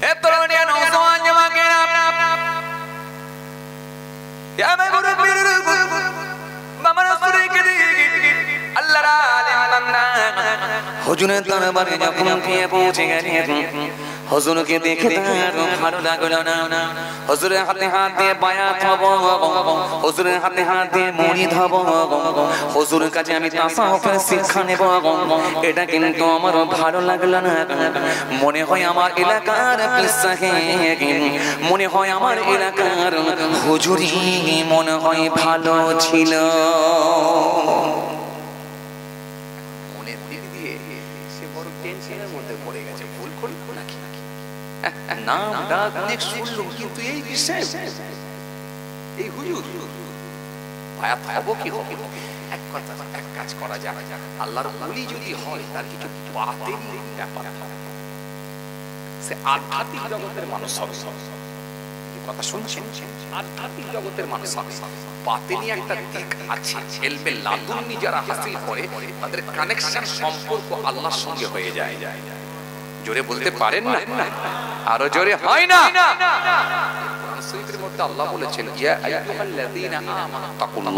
এ তরুণিয়া নওজওয়ান জামাকেরা ইয়া মাগুরু পীর বাবা রাসূলকে দিয়ে আল্লাহর আলেম বান্দা হুজুরের দরবারে যখন গিয়ে পৌঁছে গেলেন হুজুরকে দেখে তার ভালো লাগলো না হুজুরের হাতে হাত দিয়ে বায়াত হব হুজুরের হাতে হাত দিয়ে মুরিদ হব হুজুরের কাছে আমি তাসাউফের শিক্ষা নেব এটা কিন্তু আমার ভালো লাগলো না মনে হয় আমার এলাকার কিসসাকে মনে হয় আমার এলাকার হুজুরই মনে হয় ভালো ছিল মনে দিয়ে সে বড় টেনশনের মধ্যে পড়ে গেছে ভুল করলো নাকি নাম ডাক অনেক শুনলাম কিন্তু এই বিষয় এই হুজুর ভায়া থাকবো কি হবে এক কথা এক কাজ করা যায় আল্লাহর ওলি যদি হয় তার কিছু বাতিনি ব্যাপার সে আধ্যাত্মিক জগতের মানুষ হবে কথা শুনছেন আধ্যাত্মিক জগতের মানুষ হবে বাতিনি একটা দিক আছে এলমে লাদুন্নি যারা হাসিল করে তাদের কানেকশন সম্পর্ক আল্লাহর সঙ্গে হয়ে যায় জোরে বলতে পারেন না আরো জোরে হয় না সুইতের মধ্যে আল্লাহ বলেছেন ইয়া আইয়ুহাল্লাযীনা আমানু তাকুল্লাহ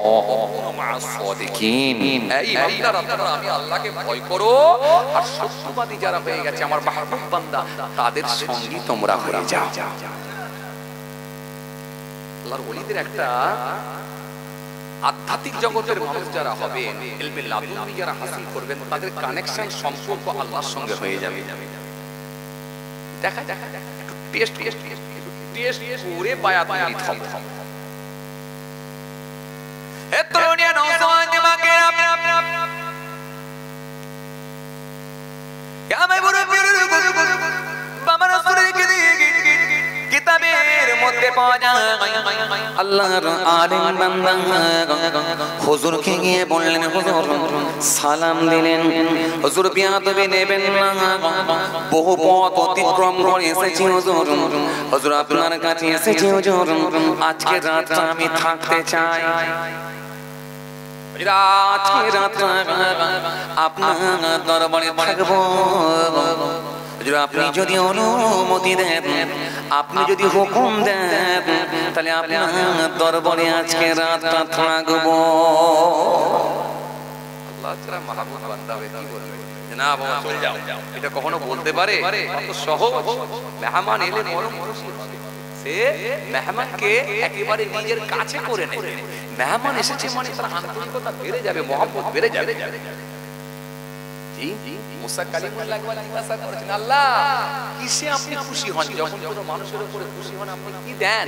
ওয়া কুনু মা'আস সাদিকিন এই বান্দারা তোমরা আমি আল্লাহকে ভয় করো আর সত্যবাদী যারা হয়ে গেছে আমার মাহবুব বান্দা তাদের সঙ্গী তোমরা হয়ে যাও আল্লাহর ওলিদের একটা আধ্যাত্মিক জগতের মানুষ যারা হবে ইলমে লাদুন্নি যারা হাসিল করবেন তাদের কানেকশন সম্পর্ক আল্লাহর সঙ্গে হয়ে যাবে দেখা একটু টেস্ট করে বায়াত মুরিদ হবে এ তরুণিয়া নওজওয়ান জামাকেরা ইয়া মাগুরু পীর বাবা রাসূলকে দিয়ে কিতাবের মধ্যে পাওয়া যায় আল্লাহর আলেম বান্দা হুজুরকে গিয়ে বললেন হুজুর সালাম দিলেন হুজুর বিয়াদবি নেবেন না বহু পথ অতিক্রম করে এসেছি হুজুর হুজুর আপনার কাছে এসেছি হুজুর আজকে রাতটা আমি থাকতে চাই আজকে রাতটা আপনার দরবারে থাকবো আপনি যদি অনুমতি দেন আপনি যদি হুকুম দেন তাহলে আপনার দরবারে আজকে রাতটা থাকবো আল্লাহ তাআলা মাহবুব বান্দা হয়ে কি বলবে না বাবা চলে যাও এটা কখনো বলতে পারে কত সহজ মেহমান এলে বড় খুশি হবে সে মেহমানকে একেবারে নিজের কাছে করে নেবে মেহমান এসেছে মানে তার আন্তরিকতা বেড়ে যাবে মহব্বত বেড়ে যাবে জি মুসা কালিমুল্লাহ জিজ্ঞাসা করেছেন আল্লাহ কিসে আপনি খুশি হন যখন কোনো মানুষের উপরে খুশি হন আপনি কি দেন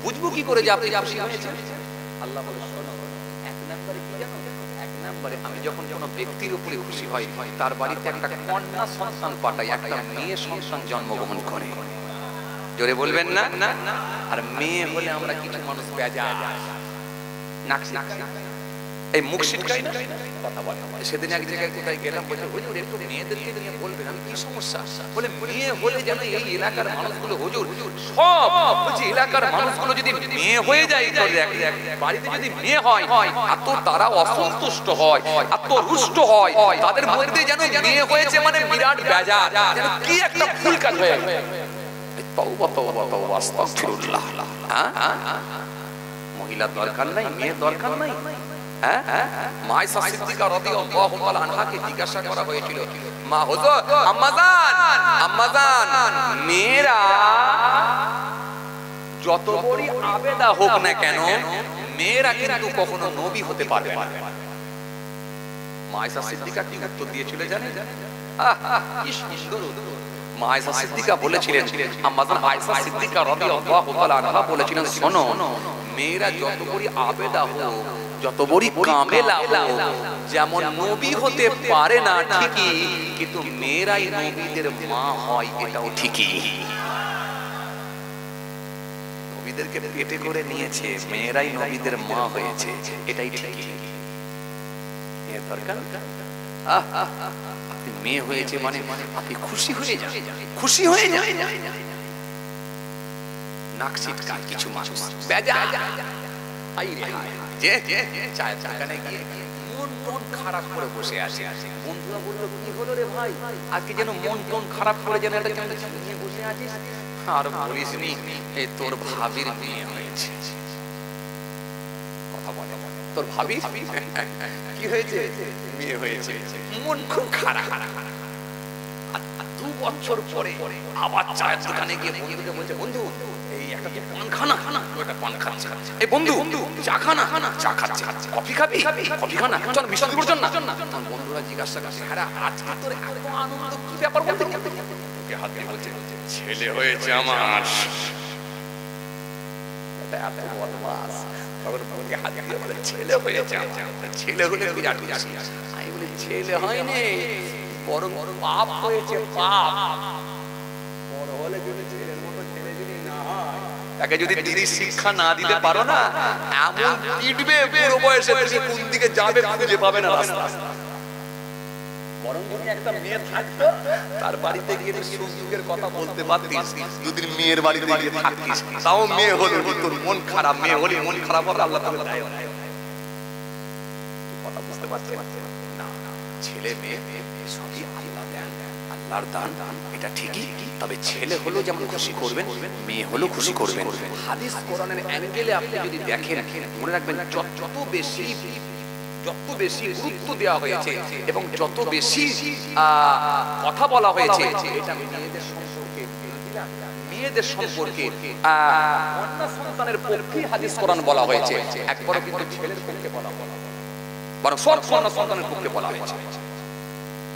বুঝবো কি করে যে আপনি খুশি হয়েছেন আল্লাহ বলে শোনো এক নম্বরে কি জানো এক নম্বরে আমি যখন কোনো ব্যক্তির উপরে খুশি হই তার বাড়িতে একটা কন্যা সন্তান পাঠাই একটা মেয়ে সন্তান জন্মগ্রহণ করে জোরে বলবেন না আর মেয়ে হলে আমরা কিছু মানুষ বেজা নাকশি এই মুখ শিটকাই না কথা বলে সেদিন এক জায়গায় কোথায় গেলাম বলে হুজুর একটু মেয়েদেরকে নিয়ে বলবেন আমি কি সমস্যা বলে মেয়ে হলে যেন এই এলাকার মানুষগুলো হুজুর সব বলছি এলাকার মানুষগুলো যদি মেয়ে হয়ে যায় বাড়িতে যদি মেয়ে হয় এত তারা অসন্তুষ্ট হয় এত রুষ্ট হয় তাদের মধ্যে যেন মেয়ে হয়েছে মানে বিরাট বেজার যেন কি একটা ভুল কাজ হয়ে গেছে তওবা তওবা তওবা আস্তাগফিরুল্লাহ মহিলা দরকার নাই মেয়ে দরকার নাই মায়েশা সিদ্দিকা রাদিয়াল্লাহু তাআলা আনহাকে জিজ্ঞাসা করা হয়েছিল মা হুজুর আম্মাজান মেয়েরা যত বড় আবেদা হোক না কেন মেয়েরা কিন্তু কখনো নবী হতে পারবে না মায়েশা সিদ্দিকা কি উত্তর দিয়েছিল জানেন কি সুন্দর মায়েশা সিদ্দিকা বলেছিলেন আম্মাজান আয়েশা সিদ্দিকা রাদিয়াল্লাহু তাআলা আনহা বলেছিলেন শোনো মেয়েরা যত বড় আবেদা হোক যত বড় কামেলা হোক যেমন নবী হতে পারে না ঠিকই কিন্তু মেয়েরাই নবীদের মা হয় এটাও ঠিকই নবীদেরকে পেটে করে নিয়েছে মেয়েরাই নবীদের মা হয়েছে এটাই ঠিকই এর দরকার মেয়ে হয়েছে মানে আপনি খুশি হয়ে যান খুশি হয়ে যান নাকশিটকা কিছু মানুষ বেজা আই রে যে চায় চাকানে গিয়ে মন টন খারাপ করে বসে আছে। বন্ধুরা বললো, কি হলো রে ভাই, আজকে যেন মন টন খারাপ করে যেন একটা নিয়ে বসে আছিস? আর বলিস নি, এই তোর ভাবির মেয়ে হয়েছে। কথা বলে, তোর ভাবি কি হয়েছে? মেয়ে হয়েছে। মন খুব খারাপ। 2 বছর পরে আবার চায়ের দোকানে গিয়ে বন্ধুকে বলছে, বন্ধু এই একটা পান খানা, ওটা পান খাচ্ছে। এই বন্ধু চা খানা, চা খাচ্ছে। কফি খাবি, কফি খানা, চল মিষ্টি দিব চল না। বন্ধুরা জিজ্ঞাসা করছে, আরে আজকে তোর এত আনন্দ, কি ব্যাপার বলতে? ওকে হাত দিয়ে বলছে, ছেলে হয়েছে আমার। এটা এত বদমাস। তখন ওকে হাত দিয়ে বলে, ছেলে হয়েছে আমার। ছেলে হলে বিরাট খুশি। আমি বলি, ছেলে হয়নি, বরং পাপ হয়েছে, পাপ। বড় হলে যদি ছেলের মতো ছেলে যদি না হয়, তাকে যদি দিনের শিক্ষা না দিতে পারো না, এমন পিটবে বুড়ো বয়সে, তুমি কোন দিকে যাবে খুঁজে পাবে না রাস্তা। বরং যদি একটা মেয়ে থাকতো, তার বাড়িতে গিয়ে সুখ দুঃখের কথা বলতে পারতিস। দুদিন মেয়ের বাড়িতে গিয়ে থাকতিস, তাও মেয়ে হলো তোর মন খারাপ। মেয়ে হলে মন খারাপ হবে, আল্লাহ তাআলা দেয় না। কথা বুঝতে পারছেন না? ছেলে মেয়ে সবই আল্লাহ দেন, আল্লাহর দান, এটা ঠিকই। তবে ছেলে হলো যেমন খুশি করবেন, মেয়ে হলো খুশি করবেন। হাদিস কোরআনের অ্যাঙ্গেলে আপনি যদি দেখেন, মনে রাখবেন যত বেশি গুরুত্ব দেওয়া হয়েছে এবং যত বেশি কথা বলা হয়েছে এটা মেয়েদের সম্পর্কে, কন্যা সন্তানের পক্ষে হাদিস কোরআন বলা হয়েছে। একবার কিন্তু ছেলের পক্ষে বলা হয়, বরং সব কন্যা সন্তানের পক্ষে বলা হয়েছে।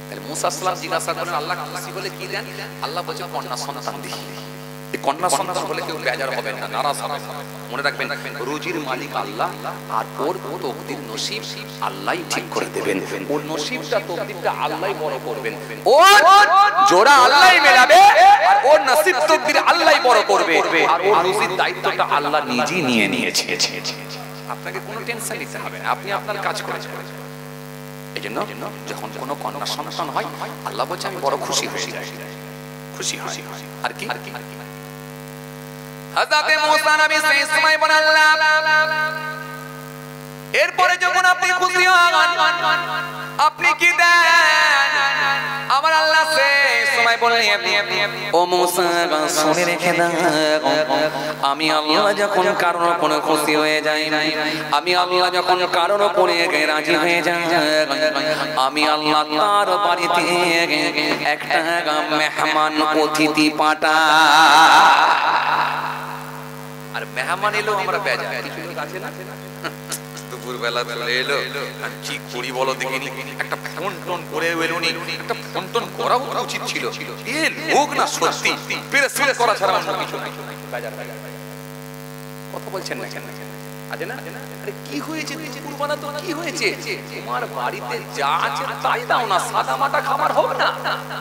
তাহলে মুসা আলাইহিস জিজ্ঞাসা করেন, আল্লাহ খুশি হলে কি দেন? আল্লাহ বলেছে, কন্যা সন্তান দিই। এই কন্যা সন্তান হলে কেউ বেজার হবে না, নারাজ হবে না। মনে রাখবেন, রুজির মালিক আল্লাহ, আর ওর তকদির নসিব আল্লাহই ঠিক করে দেবেন। ওর নসিবটা তকদিরটা আল্লাহই বড় করবেন। ওর জোড়া আল্লাহই মেলাবে, আর ওর নসিব তকদির আল্লাহই বড় করবে। আর ওর রুজির দায়িত্বটা আল্লাহ নিজেই নিয়ে নিয়েছে। আপনাকে কোনো টেনশন নিতে হবে না, আপনি আপনার কাজ করেছেন। এই জন্য যখন কোনো কন্যা সন্তান হয়, আল্লাহ বলছে আমি বড় খুশি হয়ে যাই, খুশি হয়। আর কি হযরতে মুসা নবী সেই সময় বলেন, আল্লাহ এরপরে যখন আপনি খুশি হন, আপনি কি দেন? আমার আল্লাহ সেই সময় বলেন, ও মুসা শুনে রেখে দাও, আমি আল্লাহ যখন কারোর উপরে খুশি হয়ে যাই, আমি আল্লাহ যখন কারোর উপরে রাজি হয়ে যাই, আমি আল্লাহ তার বাড়িতে একটা মেহমান অতিথি পাঠাই। আর মেহমান এলো আমরা বেজার, কিছু লোক আছে না, দুপুর বেলা চলে এলো, আর কি করি বলো দেখিনি, একটা ফোন টোন করে এলোনি, একটা ফোন টোন করা উচিত ছিল। এ লোক না সত্যি পেরেশান করা ছাড়া অন্য কিছু নাই। কথা বলছেন না কেন? আছে না? আরে কি হয়েছে দুপুর বেলা, তো কি হয়েছে? তোমার বাড়িতে যা আছে তাই দাও না, সাদা মাটা খাবার হোক না,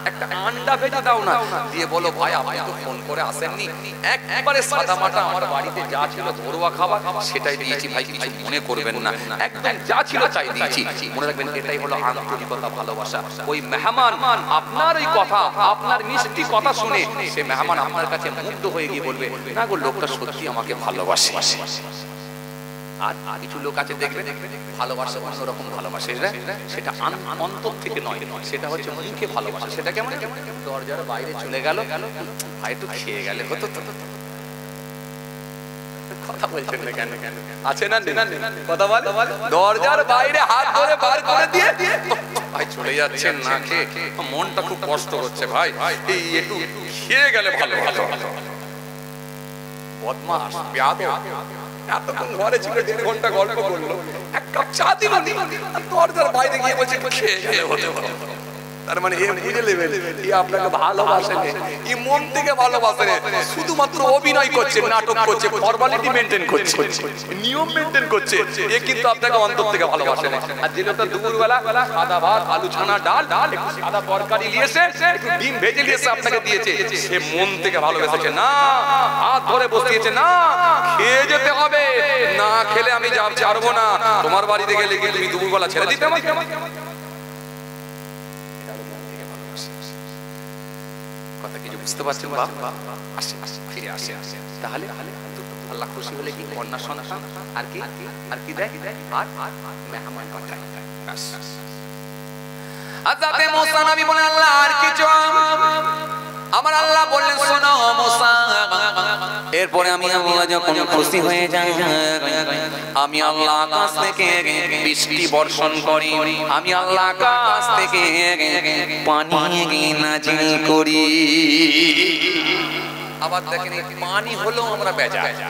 একটা আন্ডা ভেজে দাও না, দিয়ে বলো ভাই আপনি তো ফোন করে আসেননি, একবারে সাদা মাটা আমার বাড়িতে যা ছিল ঘরোয়া খাবার সেটাই দিয়েছি ভাই, কিছু মনে করবেন না, একদম যা ছিল তাই দিয়েছি। মনে রাখবেন, এটাই হলো আন্তরিকতা, ভালোবাসা। ওই মেহমান আপনার এই কথা, আপনার মিষ্টি কথা শুনে সে মেহমান আপনার কাছে মুগ্ধ হয়ে গিয়ে বলবে, না গো লোকটা সত্যি আমাকে ভালোবাসে। আর কিছু লোক আছে দেখবেন, ভালোবাসা অন্যরকম ভালোবাসে, সেটা অন্তর থেকে নয়, সেটা হচ্ছে মুখে ভালোবাসা। সেটা কেমন? দরজার বাইরে চলে গেল, ভাই একটু খেয়ে গেলে হতো তো। কথা বলছেন না কেন? আছে না কথা বল, দরজার বাইরে হাত ধরে বার করে দিয়ে ভাই চলে যাচ্ছেন না খেয়ে, মনটা খুব কষ্ট হচ্ছে ভাই, এই একটু খেয়ে গেলে ভালো হতো। বদমাশ, বেয়াদব, এতক্ষণ ঘরে ছিল, 1.5 ঘন্টা গল্প করলো, এক কাপ চা দিল, দরজার বাইরে গিয়ে বলছে খেয়ে গেলে হতো। তার মানে বুঝে নেবেন, আপনাকে ভালোবাসে, মন থেকে ভালোবাসে, শুধুমাত্র অভিনয় করছে, নাটক করছে, ফর্মালিটি মেনটেন করছে, নিয়ম মেনটেন করছে, এ কিন্তু আপনাকে অন্তর থেকে ভালোবাসে না। আর যে লোকটা দুপুরবেলা সাদা ভাত, আলু ছানা, ডাল, একটু সাদা তরকারি নিয়েছে, একটু ডিম ভেজে নিয়েছে আপনাকে দিয়েছে, সে মন থেকে ভালোবেসেছে না, হাত ধরে বসিয়েছে, না খেয়ে যেতে হবে, না খেলে আমি যাবো না, তোমার বাড়িতে গেলে কি তুমি দুপুরবেলা ছেড়ে দিতে আমাকে? কথা কিছু বুঝতে পারছেন? ফিরে আসে। তাহলে আল্লাহ খুশি হলে কি কন্যা সন্তান, আর কি দেয়, আর মেহমান পাঠায়। হযরত মুসা নবী বলেন আল্লাহ আর কিছু? আমার আল্লাহ বললেন শোনো মুসা, এরপরে আমি আল্লাহ যখন খুশি হয়ে যাই, আমি আল্লাহ আকাশ থেকে বৃষ্টি বর্ষণ করি, আমি আল্লাহ আকাশ থেকে পানি নাজিল করি। আবার দেখেন এই পানি হলো আমরা বেজায় না,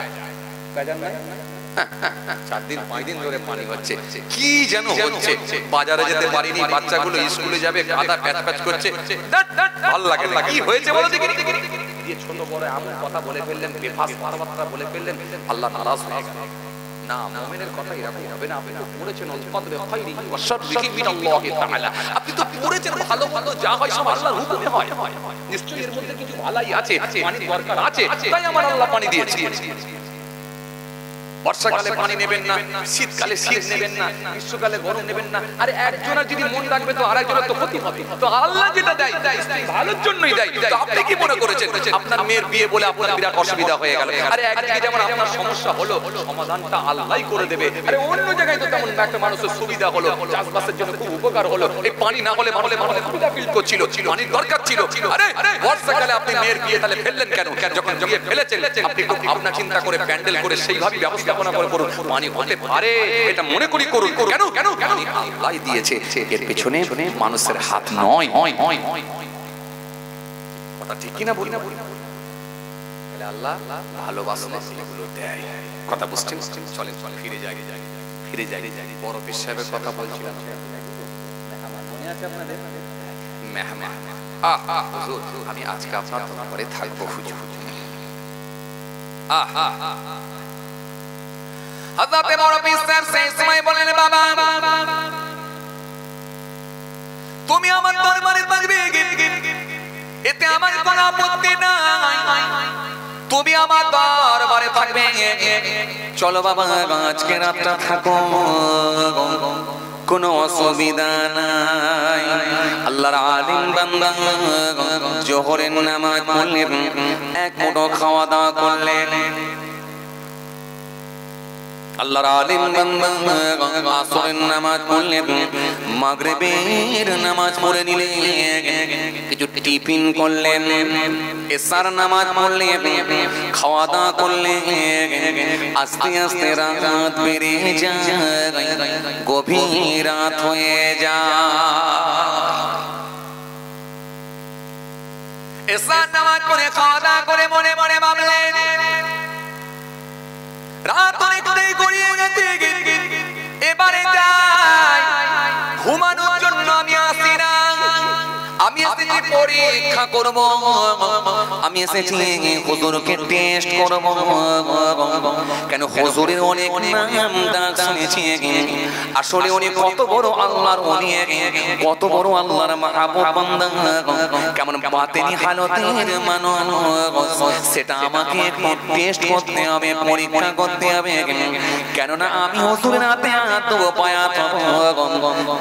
4 দিন 5 দিন ধরে পানি হচ্ছে, কি যেন হচ্ছে, বাজারে যেতে পারিনি, বাচ্চাগুলো স্কুলে যাবে, কাদা প্যাচ প্যাচ করছে, ভালো লাগে না। কি হয়েছে বলো দেখি? দিয়ে ছোট বড় এমন কথা বলে ফেললেন, বেফাস কথাবার্তা বলে ফেললেন, আল্লাহ নারাজ হয়ে গেলেন। না, মুমিনের কথা এরকম হবে না। আপনি তো পড়েছেন আল-কদরে খায়রিহি ওয়া শাররিহি মিনাল্লাহি তাআলা, আপনি তো পড়েছেন ভালো ভালো যা হয় সব আল্লাহর হুকুমে হয়, নিশ্চয়ই এর মধ্যে কিছু ভালাই আছে, পানি দরকার আছে, তাই আমার আল্লাহ পানি দিয়েছে। বর্ষাকালে পানি নেবেন না, শীতকালে শীত নেবেন না, গ্রীষ্মকালে গরম নেবেন না। আরে একজনের যদি মন রাখবে তো আরেকজনের তো ক্ষতি হবে। তো আল্লাহ যেটা দেয় স্ত্রী ভালোর জন্যই দেয়। তো আপনি কি মনে করেছেন আপনার মেয়ের বিয়ে বলে আপনার বিরাট অসুবিধা হয়ে গেল? আরে একদিকে যেমন আপনার সমস্যা হলো, সমাধানটা আল্লাহই করে দেবে। আরে অন্য জায়গায় তো তেমন একটা মানুষের সুবিধা হলো, চাষবাসের জন্য খুব উপকার হলো। এই পানি না হলে মানুষ সুবিধা ফিল করছিল, পানির দরকার ছিল। আরে বর্ষাকালে আপনি মেয়ের বিয়ে তাহলে ফেললেন কেন? যখন বিয়ে ফেলেছেন আপনি একটু ভাবনা চিন্তা করে প্যান্ডেল করে সেইভাবে ব্যবস্থা পানি হতে পারে এটা মনে করি করুন। কেন কেন আল্লাহ দিয়েছে, এর পেছনে মানুষের হাত নয়। কথা ঠিক কিনা বলি না? আল্লাহ ভালোবাসলে এগুলো দেয়। কথা বুঝছেন? চলেন ফিরে যাই। বড় পীর সাহেবের কথা বলছিলাম, মনে আছে আপনাদের? মেহমান হুজুর, আমি আজকে আপনার ঘরে থাকবো হুজুর। হযরত বড় পীর সাহেব সেই সময় বলেন বাবা তুমি আমার দরবারে থাকবে, এতে আমার কোনো আপত্তি নাই, তুমি আমার দরবারে থাকবে। চলো বাবা আজকে রাতটা থাকো, কোনো অসুবিধা নাই। আল্লাহর আলিম বান্দা জোহরের নামাজ পড়লেন, এক মুঠো খাওয়া দাওয়া করলেন। আল্লাহর আলিম বান্দা আসরের নামাজ পড়লেন, মাগরিবের নামাজ পড়ে নিলেন, কিছু টিফিন করলেন, এশার নামাজ পড়লেন, খাওয়া দাওয়া করলেন। আস্তে আস্তে রাত বেড়ে যায়, গভীর রাত হয়ে যায়। এশার নামাজ পড়ে খাওয়া দাওয়া করে মনে মনে ভাবলেন রাত অনেকটাই গড়িয়ে গেছে, এবারে যাই ঘুমানোর জন্য। আমি আসি না, আমি এসেছি পরীক্ষা করব, আমি এসেছি হুজুরকে টেস্ট করব। কেন হুজুরের অনেক নাম ডাক শুনেছি, আসলে উনি কত বড় আল্লাহর ওলি, কত বড় আল্লাহর মাহবুব বান্দা, কেমন বাতিনি হালতের মানুষ, সেটা আমাকে একটু টেস্ট করতে হবে, পরীক্ষা করতে হবে। কেননা আমি হুজুরের হাতে এত পায়াত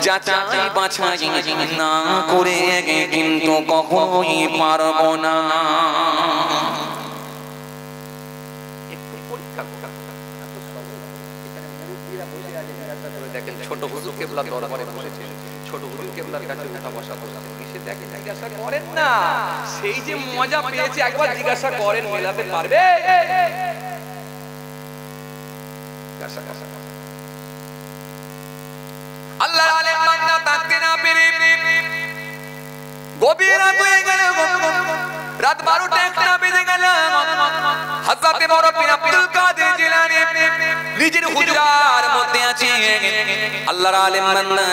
যাচাই বাছাই না করে কিন্তু কখনোই পারব না। দেখেন ছোট হুজুর কেবলা দরবারে বসেছে, ছোট হুজুর কেবলার কাছে উঠা বসা করছে, এসে দেখে জিজ্ঞাসা করেন না, সেই যে মজা পেয়েছে একবার জিজ্ঞাসা করেন, মেলাতে পারবে? আল্লাহর আলেম বান্দা থাকতে না পেরে গভীর রাত হয়ে গেল, রাত 12টা 1টা বেজে গেল। হযরত বড় পীর আব্দুল কাদের জিলানী নিজের হুজরার মধ্যে আছে, আল্লাহর আলেম বান্দা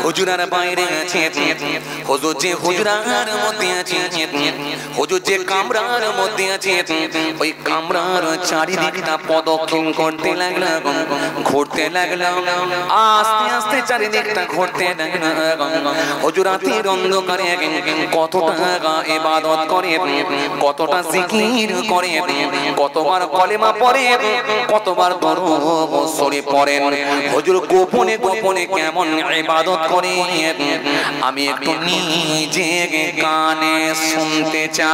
হুজরার বাইরে আছে। হুজুর যে হুজরার মধ্যে আছে, হুজুর যে কামরার মধ্যে আছে, ওই কামরার চারিদিকটা প্রদক্ষিণ করতে লাগলো, ঘুরতে লাগলো, আস্তে আস্তে চারিদিকটা ঘুরতে লাগলো। হুজুর রাতের অন্ধকারে কতটা ইবাদত করে, কতটা জিকির করে, কতবার কলেমা পড়ে, কতবার দরুদ শরীফ পড়েন। হুজুর গোপনে গোপনে কেমন ইবাদত করে আমি একটু নিজে কানে শুনতে চাই।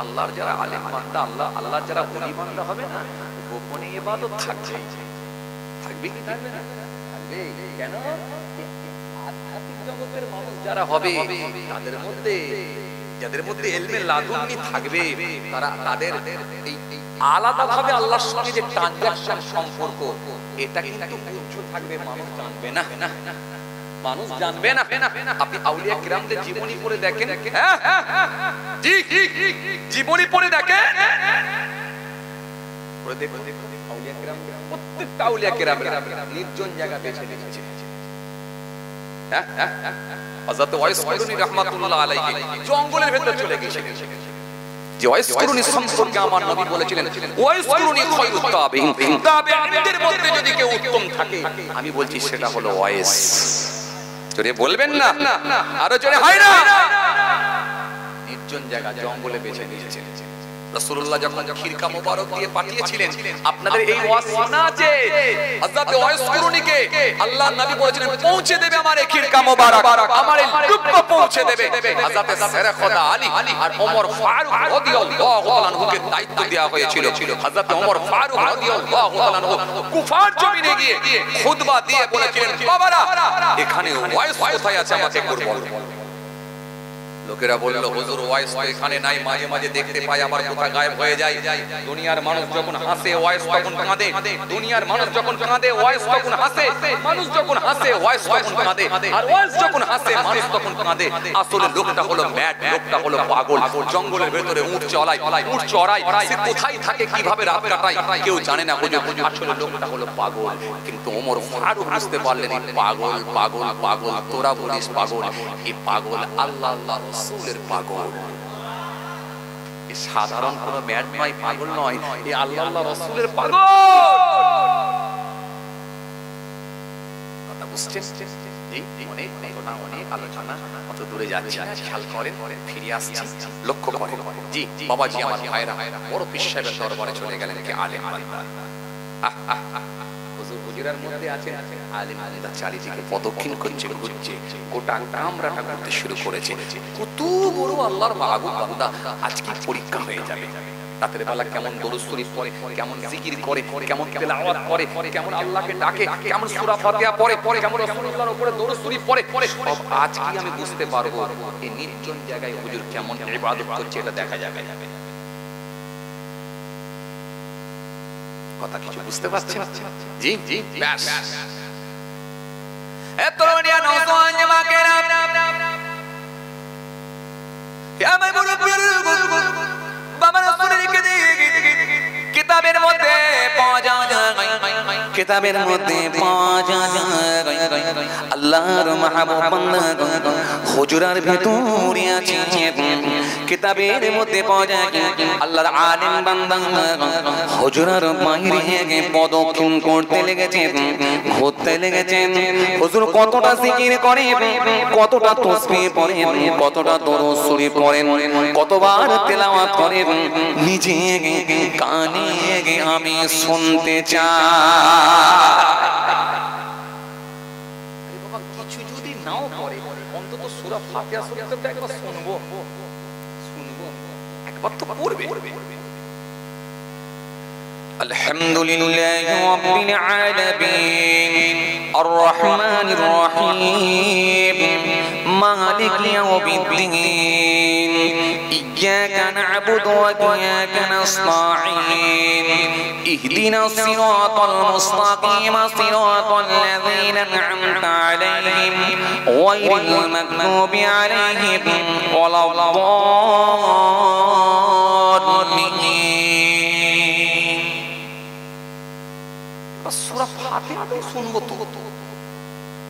আল্লাহর যারা আলেম বান্দা, আল্লাহর যারা ওলি বান্দা হবে না, গোপনে ইবাদত থাকছে। থাকবে কি থাকবে না? থাকবে। কেন? আধ্যাত্মিক জগতের মানুষ যারা হবে তাদের মধ্যে, যাদের মধ্যে ইলমে লাদুন্নি থাকবে, তারা তাদের এই আলাদাভাবে আল্লাহর সঙ্গে যে ট্রানজাকশন সম্পর্ক, এটা কিন্তু উচ্চ থাকবে, মানুষ জানবে না। মানুষ জানবে না। আপনি আউলিয়া কিরামদের জীবনী পড়ে দেখেন, জি জীবনী পড়ে দেখেন, পড়ে দেখুন আউলিয়া কিরাম, প্রত্যেকটা আউলিয়া কিরাম নির্জন জায়গা বেছে নিয়েছে। হযরত ওয়াইস করুনি রাহমাতুল্লাহ আলাইহি জঙ্গলের ভেতর চলে গিয়েছিলেন। যে ওয়াইস করুনি সম্পর্কে আমার নবী বলেছিলেন, ওয়াইস করুনি খায়রুত তাবিঈন, তাবিঈনদের মধ্যে যদি কেউ উত্তম থাকে, আমি বলছি সেটা হলো ওয়াইস। জোরে বলবেন না, আরো জোরে হয় না। নির্জন জায়গা জঙ্গলে বেছে নিয়েছেন। রাসূলুল্লাহ যখন খিরকা মোবারক দিয়ে পাঠিয়েছিলেন, আপনাদের এই ওয়াজ শোনা আছে, হযরত ওয়াইস করুনিকে আল্লাহর নবী বলেছিলেন পৌঁছে দেবে আমার এই খিরকা মোবারক, আমার এই টুকরো পৌঁছে দেবে। হযরত সেরখদা আলী আর ওমর ফারুক রাদিয়াল্লাহু তাআলা আনহুকে দায়িত্ব দেওয়া হয়েছিল। হযরত ওমর ফারুক রাদিয়াল্লাহু তাআলা আনহু কুফার জমিনে গিয়ে খুতবা দিয়ে বলেছিলেন, বাবারা এখানে ওয়াইস কোথায় আছে আমাকে বলুন। লোকেরা বলল, হুজুর ওয়াইস তো এখানে নাই, মাঝে মাঝে দেখতে পাই আবার কোথায় গায়েব হয়ে যায়। দুনিয়ার মানুষ যখন হাসে ওয়াইস তখন কাঁদে, দুনিয়ার মানুষ যখন কাঁদে ওয়াইস তখন হাসে, মানুষ যখন হাসে ওয়াইস তখন কাঁদে, আর ওয়াইস যখন হাসে মানুষ তখন কাঁদে। আসলে লোকটা হলো ম্যাড, লোকটা হলো পাগল, জঙ্গলের ভেতরে উট চড়ায়, সে কোথায় থাকে কিভাবে রাত কাটায় কেউ জানে না। হুজুর আসলে লোকটা হলো পাগল। কিন্তু ওমর ফারুক বুঝতে পারলেন এই পাগল পাগল পাগল, তোরা বলিস পাগল, এই পাগল আল্লাহ আল্লাহ রাসূলের পাগল। এই সাধারণ কোন ম্যাড নয়, পাগল নয়, এই আল্লাহ আল্লাহ রাসূলের পাগল। কথা বুঝছেন? এই অনেক ঘটনা, অনেক আলোচনা, কত দূরে যাচ্ছে না, খেয়াল করেন, ফিরে আসছি, লক্ষ্য করেন। জি বাবাজি আমার ভাইরা বড় পীর সাহেবের দরবারে চলে গেলেন কে আলেম বান্দা। হুজুর হুজুরার মধ্যে আছেন, আলেম বান্দা চারিদিকে প্রদক্ষিণ করছে, ঘুরছে, গোটা কামরাটা করতে শুরু করেছে। কত বড় আল্লাহর মাহবুব বান্দা, আজকে পরীক্ষা হয়ে যাবে। রাতের বেলা কেমন দরুদ শরীফ পড়ে, কেমন জিকির করে, কেমন তেলাওয়াত করে, কেমন আল্লাহকে ডাকে, কেমন সূরা ফাতিহা পড়ে, কেমন রাসূলুল্লাহর উপরে দরুদ শরীফ পড়ে, সব আজকে আমি বুঝতে পারবো এই নির্জন জায়গায় হুজুর কেমন ইবাদত করছে, এটা দেখা যাবে। কথা কিছু বুঝতে পারছেন? জি জি ব্যাস। এত দুনিয়া নওজওয়ান জামাকেরা, ইয়া মাইমুনুল বাবা রাসূলের কিতাবের মধ্যে পাওয়া যায়, কিতাবের মধ্যে পাওয়া যায় আল্লাহর মাহবুব বান্দা হুজুরার ভেতরে আছে। কিতাবের মধ্যে পাওয়া যায় আল্লাহর আলেম বান্দা হুজুরার বাইরে প্রদক্ষিণ করতে লেগেছে, ঘুরতে লেগেছে। হুজুর কতটা জিকির করে, কতটা তাসবিহ পড়ে, কতটা দরুদ শরীফ পড়ে, কতবার তেলাওয়াত করে, নিজে কানে আমি শুনতে চাই। কিছু যদি নাও পড়ে অন্তত সূরা ফাতিহা শরীফটা একবার শুনবো, একবার তো পড়বে। আলহামদুলিল্লাহি রাব্বিল আলামিন আর রহমানির রহিম মালিকি ইয়াউমিদ্দিন ইয়্যাকা না'বুদু ওয়া ইয়্যাকা নাস্তাঈন ইহদিনাস সিরাতাল মুস্তাকিম সিরাতাল লাযীনা আন'আমতা আলাইহিম গায়রিল মাগদুবি আলাইহিম ওয়ালাদ-দাল্লিন। সূরা ফাতিহা তো শুনবো তো,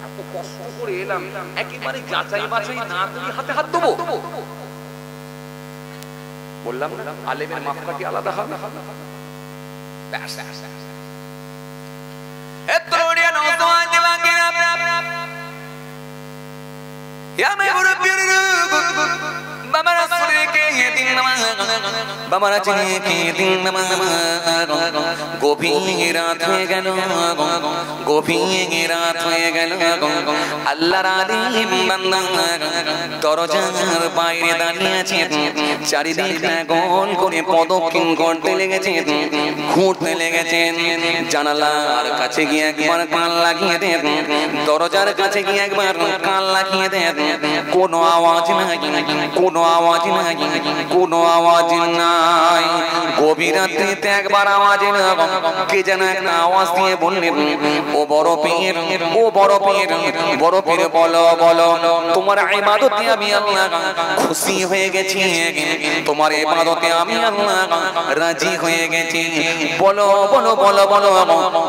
এত কষ্ট করে এলাম, একেবারে যাচাই বাছাই না করে হাতে হাত দেবো? বললাম না আলেমের মাপকাঠি আলাদা হবে। এত দুনিয়া নওজওয়ান জামাকেরা, ইয়া মাইমুনুল বাবা রাসূলের রেখে দিন না বাবারা রেখে দিন না গভীর রাত হয়ে গেল গভীর রাত হয়ে গেল আল্লাহর আলিম বান্দা দরজার বাইরে দাঁড়িয়ে আছে চারিদিকে গোল করে পদক্ষেপ করতে লেগেছে ঘুরতে লেগেছে জানালার কাছে গিয়ে একবার কান লাগিয়ে দেন দরজার কাছে গিয়ে একবার কান লাগিয়ে দেন কোনো আওয়াজ নাই কোনো আওয়াজ নাই কোনো আওয়াজ নাই গভীর রাত্রিতে একবার আওয়াজ এলো কে যেন একটা আওয়াজ দিয়ে বললেন ও বড় পীর ও বড় পীর বড় পীর বলো বলো তোমার ইবাদতে আমি আল্লাহ খুশি হয়ে গেছি তোমার ইবাদতে আমি আল্লাহ রাজি হয়ে গেছি বলো বলো বলো বলো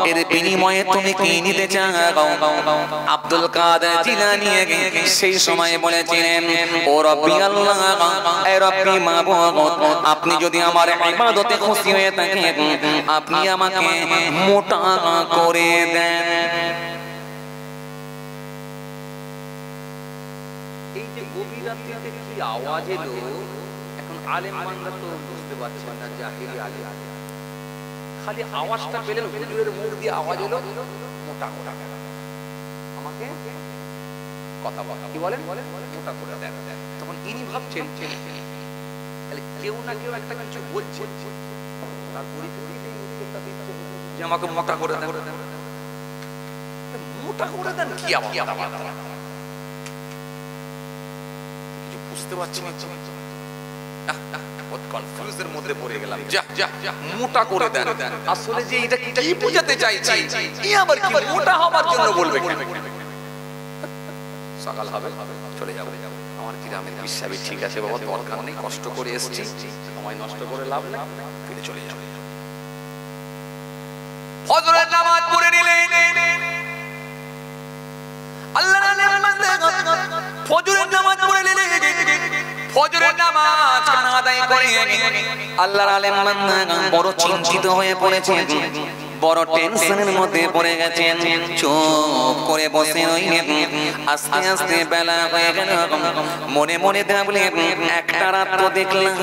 এর বিনিময়ে তুমি কি নিতে চাও আব্দুল কাদের জিলানী সেই সময় বলেছিলেন ও রব্বি আল্লাহ এ রব্বি মাবুদ আপনি যদি আমার ইবাদতে খুশি হয়ে থাকেন আপনি আমাকে মোটা করে দেন এই যে গভীর রাত্রিতে কি আওয়াজ এলো এখন আলেম বান্দা তো বুঝতে পারছেন না জাহিলি আলেম খালি আওয়াজটা পেলেন হুজুরের মুখ দিয়ে আওয়াজ এলো মোটা মোটা আমাকে কথা বলা কি বলেন মোটা করে দেন তখন ইনি ভাবছেন তাহলে কেউ না কেউ একটা কিছু বলছে তার পরিস্থিতিতেই উত্তরটা দিচ্ছে যে আমাকে মোটা করে দেন মোটা করে দেন কি আওয়াজ কিছু বুঝতে পারছি না কনফিউজের মধ্যে পড়ে গেলাম যা যা মোটা করে দেন আসলে যে এটা কি বোঝাতে চাইছি কি আবার কি মোটা হবার জন্য বলবে কেন সকাল হবে চলে যাব আমার গ্রামের বিশ্বাবি ঠিক আছে বাবা দরকার নেই কষ্ট করে এসেছি সময় নষ্ট করে লাভ নেই ফিরে চলে যাব ফজরের নামাজ পড়ে নিলেন আল্লাহর ফজরের নামাজ পড়ে নিলেন ফজরের নামাজ আদায় করে আল্লাহর আলেম বান্দা বড় চিন্তিত হয়ে পড়েছেন বড় টেনশনের মধ্যে পড়ে গেছেন চুপ করে বসে রইলেন আস্তে আস্তে বেলা হয়ে গেল মনে মনে ভাবলেন একটা রাত তো দেখলাম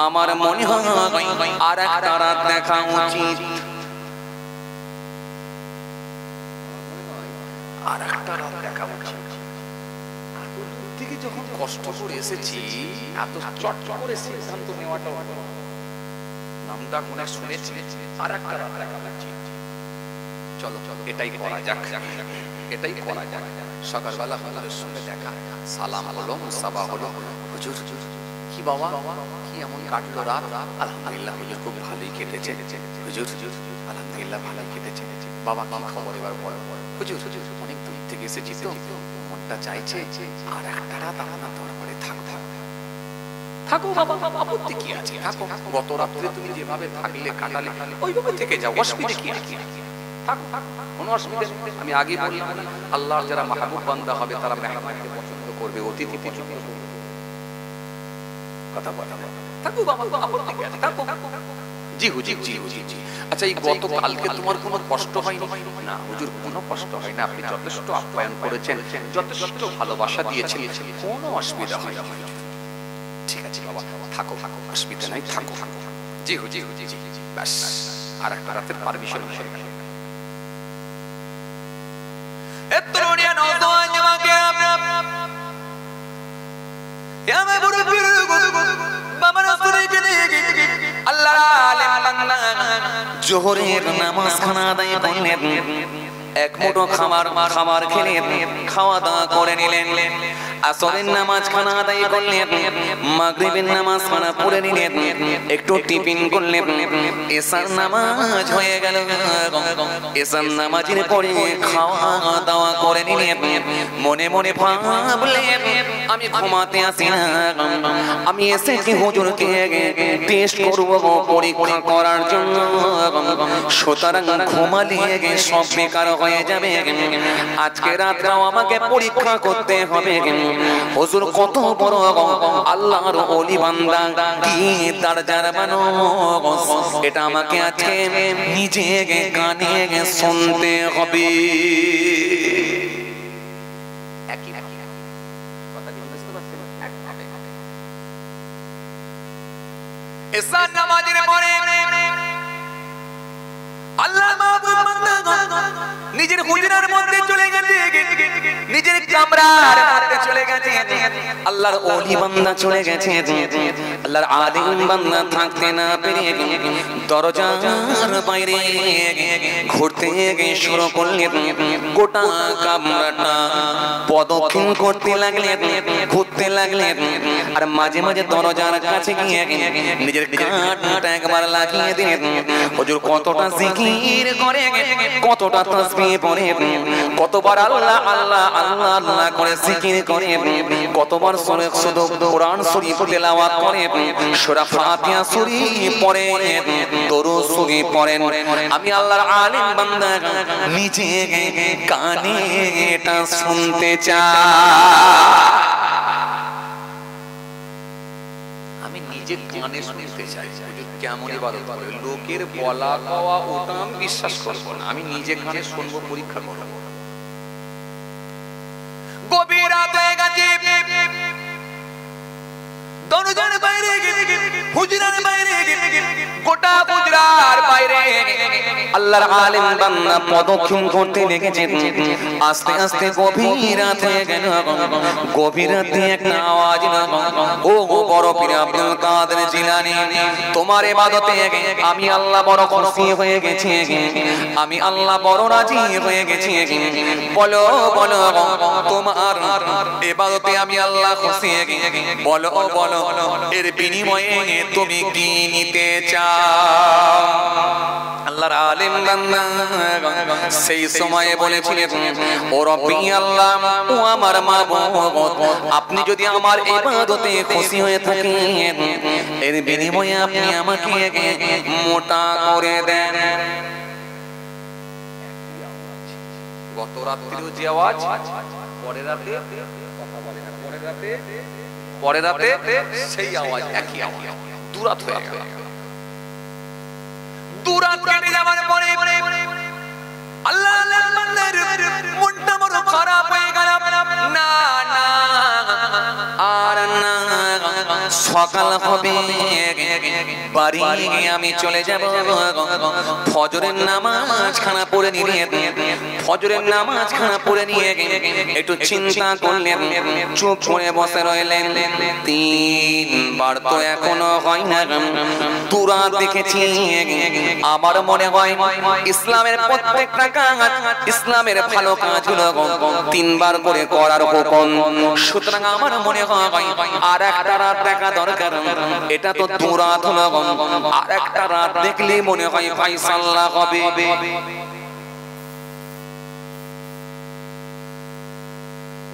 আমার মনে হয় আর একটা রাত দেখা উচিত আর একটা রাত দেখা উচিত থেকে যখন কষ্ট করে এসেছি এত চট করে সিদ্ধান্ত নেওয়াটা নামটা মনে শুনেছি আর একটা রাত দেখা উচিত চলো চলো এটাই করা যাক এটাই করা যাক সকালবেলা হুজুরের সঙ্গে দেখা সালাম হলো মুসাফা হলো হুজুর কি বাবা কি এমন কাটলো রাত আলহামদুলিল্লাহ হুজুর খুব ভালোই কেটেছে হুজুর আলহামদুলিল্লাহ ভালোই কেটেছে বাবা কি খবর এবার বলো হুজুর অনেক দূর থেকে এসেছি তো মনটা চাইছে আর একটা রাত আপনার দরবারে থাকবো থাকো বাবা আপত্তি কি আছে থাকো গত রাত্রে তুমি যেভাবে থাকলে কাটালে ওইভাবে থেকে যাও অসুবিধা কি আছে থাকো কোনো অসুবিধা নেই আমি আগে বললাম আল্লাহর যারা মাহবুব বান্দা হবে তারা মেহমানকে পছন্দ করবে অতিথি পছন্দ করবে কথা বলা থাকো বাবা আপত্তি কি আছে থাকো জি হুজুর জি হুজুর জি আচ্ছা এই গতকালকে তোমার কোনো কষ্ট হয়নি না হুজুর কোনো কষ্ট হয় না আপনি যথেষ্ট আপ্যায়ন করেছেন যথেষ্ট ভালোবাসা দিয়েছেন কোনো অসুবিধা হয় না ঠিক আছে বাবা থাকো থাকো অসুবিধা নাই থাকো জি হুজুর জি জি ব্যাস আর একটা রাতের পারমিশন হয়ে গেল এত দুনিয়া নওজওয়ান জমাকে ইয়া মে বুড়ো পীর বাবা রাসূলকে দেখে আল্লাহর আলেম বান্দা জোহরের নামাজ খানা আদায় করলেন এক মুঠো খাবার খেলেন খাওয়া দাওয়া করে নিলেন আসরের নামাজ খানা আদায় করলেন মাগরিবের নামাজ খানা পড়ে নিলেন একটু টিফিন করলেন এশার নামাজ হয়ে গেল এশার নামাজের পরে খাওয়া দাওয়া করে নিলেন মনে মনে ভাবলেন আমি ঘুমাতে আসি না আমি এসেছি হুজুরকে টেস্ট করব পরীক্ষা করার জন্য সুতরাং ঘুমালে সব বেকার হয়ে যাবে আজকে রাতটাও আমাকে পরীক্ষা করতে হবে হুজুর কত বড় আল্লাহর ওলি বান্দা কি তার যার মানুষ এটা আমাকে আজকে নিজে কানে শুনতে হবে এশার নামাজের পরে আল্লাহ মাহবুব বান্দা নিজের হুজরার মধ্যে চলে গেছে, নিজের কামরার মধ্যে চলে গেছে। আল্লাহর ওলি বান্দা চলে গেছে, আল্লাহর আলিম বান্দা থাকতে না পেরে দরজার বাইরে ঘুরতে শুরু করলেন। গোটা কামরাটা প্রদক্ষিণ করতে লাগলেন, ঘুরতে লাগলেন। আর মাঝে মাঝে দরজার কাছে গিয়ে নিজের কাঁধটা একবার লাগিয়ে দিলেন। হুজুর কতটা জিকির করে, কতটা তাসবিহ পড়ে, কতবার আল্লাহ আল্লাহ আল্লাহ আল্লাহ করে জিকির করে, কতবার শুধু কোরআন শরীফ তেলাওয়াত করে, সূরা ফাতিহা শরীফ পড়ে, দরুদ শরীফ পড়েন। আমি আল্লাহর আলিম বান্দা নিজে কানে এটা শুনতে চাই, আমি নিজে কানে শুনতে চাই। কেমন ইবাদত করে, লোকের বলা কওয়া ওটা আমি বিশ্বাস করবো না, আমি নিজে কানে শুনবো, পরীক্ষা করবো। গভীর রাত হয়ে গেছে, দরজার বাইরে হুজরার বাইরে গোটা হুজরার বাইরে আল্লাহর আলিম বান্দা প্রদক্ষিণ করতে লেগেছেন। আস্তে আস্তে গভীর রাত হয়ে গেল। গভীর রাতে একটা আওয়াজ, ও বড় পীর আব্দুল কাদের জিলানী, তোমার ইবাদতে আমি আল্লাহ বড় খুশি হয়ে গেছি, আমি আল্লাহ বড় রাজি হয়ে গেছি। বলো বলো তোমার ইবাদতে আমি আল্লাহ খুশি, বলো বলো এর বিনিময়ে তুমি কি নিতে চাও? আল্লাহর আলিম বান্দা সেই সময়ে বলেছিলেন, ও রব্বি আল্লাহ, ও আমার মাবুদ, আপনি যদি আমার ইবাদতে খুশি হয়ে থাকেন, এর বিনিময়ে আপনি আমাকে মোটা করে দেন। গত রাত্রিও যে আওয়াজ, পরের রাতে কথা বলে না, পরের রাতে সেই আওয়াজ, একই আওয়াজ। দুরাত হয়ে গেল। দুরাত কেটে যাওয়ার পরে আল্লাহর বান্দার মনটা বড় খারাপ হয়ে গেল। না না আর না, সকাল হবে, বাড়ি আমি চলে যাব। ফজরের নামাজ খানা পড়ে নিয়ে, ফজরের নামাজ খানা পড়ে নিয়ে একটু চিন্তা করলেন, চুপ করে বসে রইলেন। তিনবার তো এখনো হয় না। দুরাত দেখেছি, আমার মনে হয় ইসলামের প্রত্যেকটা কাজ, ইসলামের ভালো কাজগুলো তিনবার করে করার হুকুম। সুতরাং আমার মনে হয় আর একটা রাত দেখা দরকার। এটা তো দুরাত হলো, আর একটা রাত দেখলে মনে হয় ফায়সালা হবে।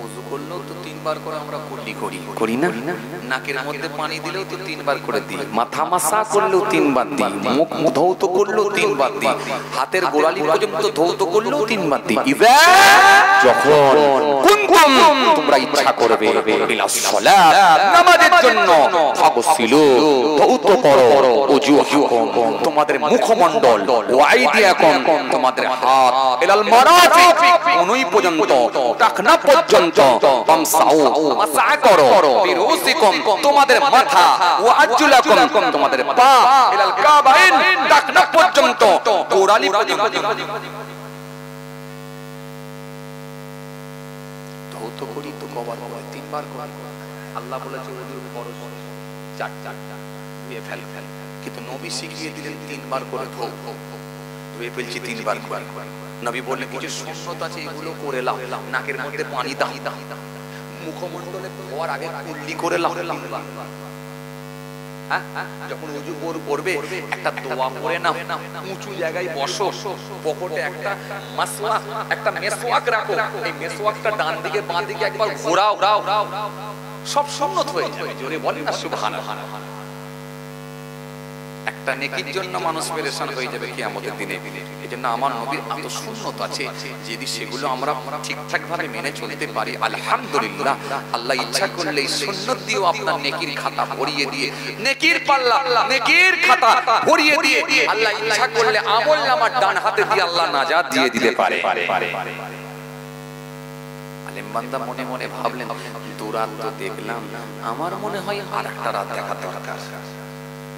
ওযু করলেও তো তিনবার করে আমরা করি না? নাকের মধ্যে পানি দিলেও তো তিনবার করে দিই, মাথা মাসা করলেও তিনবার দিই, মুখ ধৌত করলেও তিনবার দিই, হাতের গোড়ালি পর্যন্ত ধৌত করলেও তিনবার দিই। যখন কুনতুম তোমরা ইচ্ছা করবে ইলা সালাত, নামাজের জন্য, ফাগসিলু ধৌত করো, ওজুহুকুম তোমাদের মুখমণ্ডল, ওয়া আইদিয়াকুম তোমাদের হাত, ইলাল মারাফিক কোনই পর্যন্ত, টাকনা পর্যন্ত, ফামসাউ মাসা করো, বিরুসিকুম তোমাদের মাথা, ওয়া আরজুলাকুম তোমাদের পা, ইলাল কাবাইন টাকনা পর্যন্ত, গোড়ালি পর্যন্ত ধৌত করি। তো কবার হয়? তিনবার করি। আল্লাহ বলেছে ওযুর ফরজ চারটা, ধুয়ে ফেল। কিন্তু নবী শিখিয়ে দিলেন তিনবার করে ধুয়ে ফেলছি, তিনবার করে। নবী বললেন কিছু সুন্নত আছে, এগুলো করে লাও। নাকের মধ্যে পানি দাও, মুখমণ্ডলে ধোয়ার আগে কুল্লি করে লাও। যখন ওযু করবে একটা দোয়া পড়ে নাও, উঁচু জায়গায় বসো, পকেটে একটা মাসওয়াক, একটা মেসওয়াক রাখো। এই মেসওয়াকটা ডান দিকে বাঁ দিকে একবার ঘোরাও, সব সুন্নত হয়ে যাবে। জোরে বলেন না সুবহানাল্লাহ। একটা নেকির জন্য মানুষ পেরেশান হয়ে যাবে কিয়ামতের দিনে। এজন্য আমার নবীর এত সুন্নত আছে, যদি সেগুলো আমরা ঠিকঠাক ভাবে মেনে চলতে পারি, আলহামদুলিল্লাহ, আল্লাহ ইচ্ছা করলে এই সুন্নত দিয়েও আপনার নেকির খাতা ভরিয়ে দিয়ে, নেকির পাল্লা, নেকির খাতা ভরিয়ে দিয়ে, আল্লাহ ইচ্ছা করলে আমলনামার ডান হাতে দিয়ে আল্লাহ নাজাত দিয়ে দিতে পারে। আলেম বান্দা মনে মনে ভাবলেন, দুরাত তো দেখলাম, আমার মনে হয় আর একটা রাত দেখা দরকার।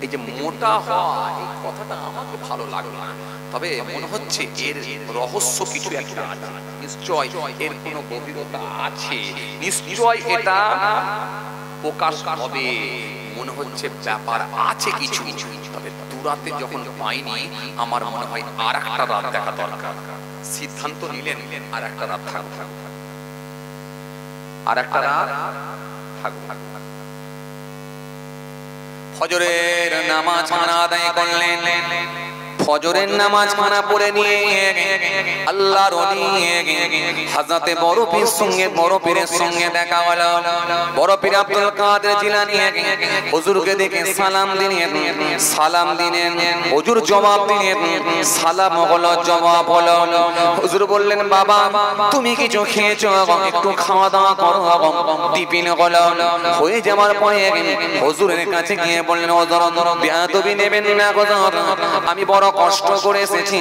এই যে মোটা হওয়া এই কথাটা আমাকে ভালো লাগলো না, তবে মনে হচ্ছে এর রহস্য কিছু একটা আছে, নিশ্চয় এর কোনো গভীরতা আছে, নিশ্চয় এটা প্রকাশ হবে, মনে হচ্ছে ব্যাপার আছে কিছু। তবে দুরাতে যখন পাইনি আমার মনে হয় আর একটা রাত দেখা দরকার। সিদ্ধান্ত নিলেন আর একটা রাত থাকবো, আর একটা রাত থাকবো। ফজরের নামাজ খানা আদায় করলেন, ফজরের নামাজ খানা পড়ে নিয়ে আল্লাহর ওলি হযরতে বড় পীরের সঙ্গে দেখা হলো। বড় পীর আব্দুল কাদের জিলানী হুজুরকে দেখে সালাম দিলেন, হুজুর জবাব দিলেন, সালাম হলো জবাব হলো। হুজুর বললেন, বাবা তুমি কিছু খেয়েছো, একটু খাওয়া দাওয়া করো। টিফিন হলো, হয়ে যাওয়ার পরে হুজুরের কাছে গিয়ে বললেন, হুজুর বেয়াদবি নেবেন না হুজুর, আমি বড় কষ্ট করে এসেছি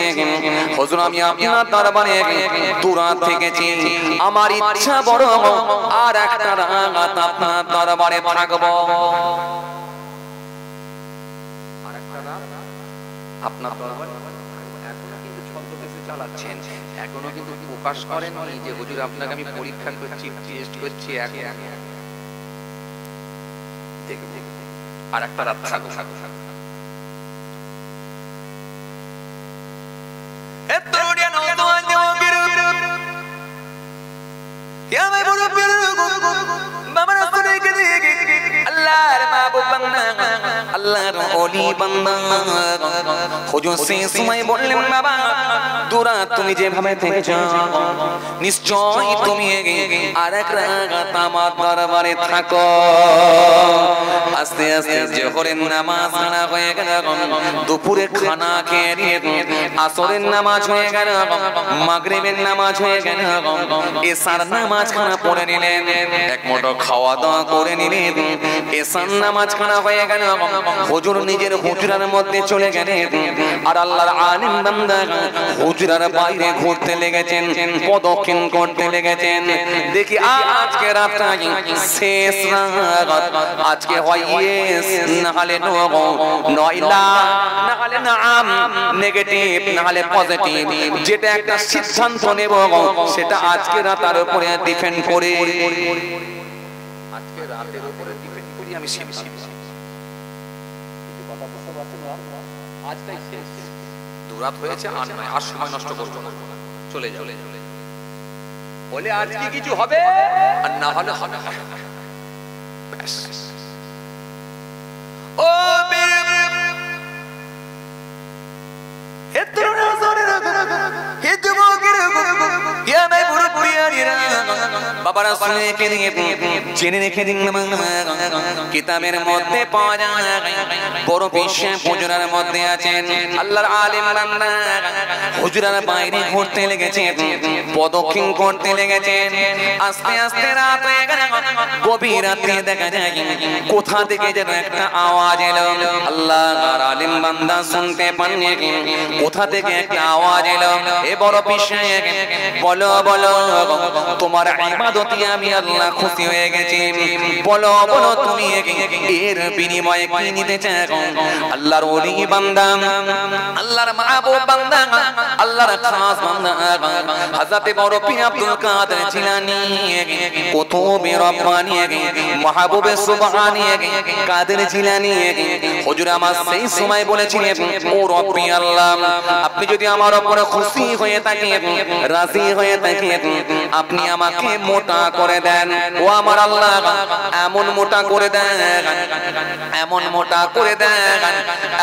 হুজুর, আমি আপনার দরবারে দুরাত থেকেছি, আমার ইচ্ছা বড় আর একটা রাত আপনার দরবারে থাকবো, আর একটা রাত আপনার দরবারে। এখনো কিন্তু ছদ্মবেশে চালাচ্ছেন, এখনো কিন্তু প্রকাশ করেননি যে হুজুর আপনাকে আমি পরীক্ষা করছি, টেস্ট করছি। এখন আর একটা রাত থাকবো। আল্লাহর ওলি বান্দা হুজুর সেই সময় বললেন, বাবা দুরাত তুমি যেভাবে থেকেছো নিশ্চয় তুমি আর এক রাত আমার দরবারে থাকো। আস্তে আস্তে জোহরের নামাজ পড়া হয়ে গেল, দুপুরে খানা খেয়ে নিয়ে আসরের নামাজ হয়ে গেল, মাগরিবের নামাজ হয়ে গেল, এশার নামাজ খানা পড়ে নিলেন, এক মুঠো খাওয়া দাওয়া করে নিলেন, এশার নামাজ খানা হয়ে গেল। হুজুর নিজের হুজরার মধ্যে চলে গেলেন, আর আল্লাহর আলিম বান্দা হুজরার বাইরে ঘুরতে লেগেছেন, প্রদক্ষিণ করতে লেগেছেন। দেখি আজকে রাতটা শেষ রাত, আজকে হয় ইয়েস না হলে নো, নয়লা না হলে নাম, নেগেটিভ না হলে পজিটিভ, যেটা একটা সিদ্ধান্ত নেব সেটা আজকে রাতের উপরে ডিপেন্ড করে, আজকে রাতের উপরে ডিপেন্ড করি আমি আজটাই শেষ, দুরাত হয়েছে আর নয়, আর সময় নষ্ট করবো না, চলে যাও বলে আজকে কিছু হবে আর না হলে হবে। ও বাবারা জেনে রেখে দিন, কিতাবের মধ্যে পাওয়া যায়, বড় বিশ্বে হুজুরার মধ্যে আছেন আল্লাহর আলিম বান্দা, হুজুরার বাইরে ঘুরতে লেগেছেন, প্রদক্ষিণ করতে লেগেছেন। আস্তে আস্তে রাত হয়ে গেল, গভীর রাতে দেখা যায় কোথা থেকে যেন একটা আওয়াজ এলো। আল্লাহর আলিম বান্দা শুনতে পাননি, কোথা থেকে একটা আওয়াজ এলো, এ বড় বিশ্বে বলো বলো তোমার ইবাদতে আমি আল্লাহ খুশি হয়ে গেছি, বলো বলো তুমি এর বিনিময়ে কি নিতে চাও। আল্লাহর ওলি বান্দা, আল্লাহর মাহবুব বান্দা, আল্লাহর খাস বান্দা হযরত বড় পীর আব্দুল কাদের জিলানী কুতুবে রব্বানী মাহবুবে সুবহানী কাদের জিলানী হুজুর আমার সেই সময় বলেছিলেন, ও রব্বি আল্লাহ, আপনি যদি আমার উপরে খুশি হয়ে থাকেন, রাজি হয়ে থাকেন, আপনি আমাকে মোটা করে দেন। ও আমার আল্লাহ, এমন মোটা করে দেন, এমন মোটা করে দেন,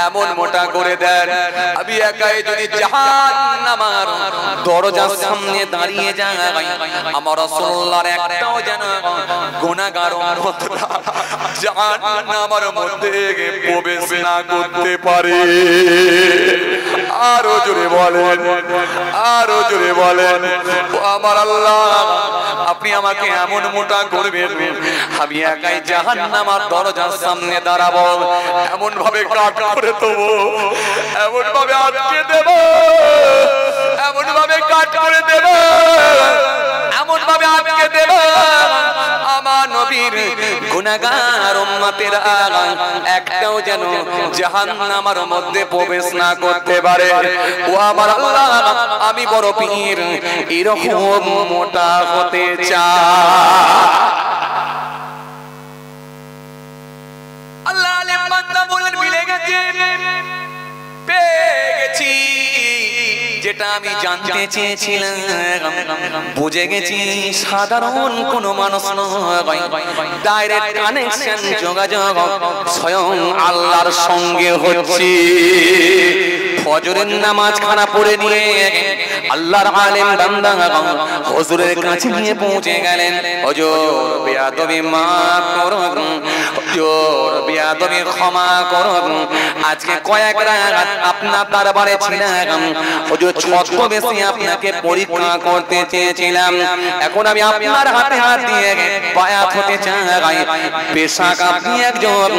এমন মোটা করে দেন, আমি একাই যদি জাহান্নামের দরজার সামনে দাঁড়িয়ে যাই, আমার রাসূলুল্লাহর একটাও যেন গুনাহগার উম্মতরা জাহান্নামের মধ্যে প্রবেশ না করতে পারে। আরো জোরে বলেন, আরো জোরে বলেন, ও আমার আল্লাহ, আপনি আমাকে এমন মোটা করবেন, আমি একাই জাহান্নামের দরজার সামনে দাঁড়াবো, এমন ভাবে কাট করে দেবো, এমন ভাবে আটকে দেব, এমন ভাবে কাট করে দেব, এমন ভাবে আটকে দেব, আমার নবীর গুনাহগার উম্মতেরা একটাও যেন জাহান্নামের মধ্যে প্রবেশ না করতে পারে। ও আমার আল্লাহ, আমি বড় পীর এরকম মোটা হতে চাই। আল্লাহ আলেম বান্দা বলেন মিলে গেছে, পেয়ে গেছি, যেটা আমি জানতে চেয়েছিলাম বুঝে গেছি। সাধারণ কোন মানুষ নয়, ডাইরেক্ট কানেকশন, যোগাযোগ স্বয়ং আল্লাহর সঙ্গে হচ্ছে। ফজরের নামাজ খানা পড়ে নিয়ে আল্লাহর আলেম বান্দা হুজুরের কাছে নিয়ে পৌঁছে গেলেন। হুজুর বেয়াদবি মাফ করুন, হুজুর বেয়াদবি ক্ষমা করুন, আজকে কয়েক রাত আপনার দরবারে ছিলাম হুজুর, ছদ্মবেশে আপনাকে পরীক্ষা করতে চেয়েছিলাম। এখন আমি আপনার হাতে হাত দিয়ে বায়াত হতে চাই। বেশক আপনি একজন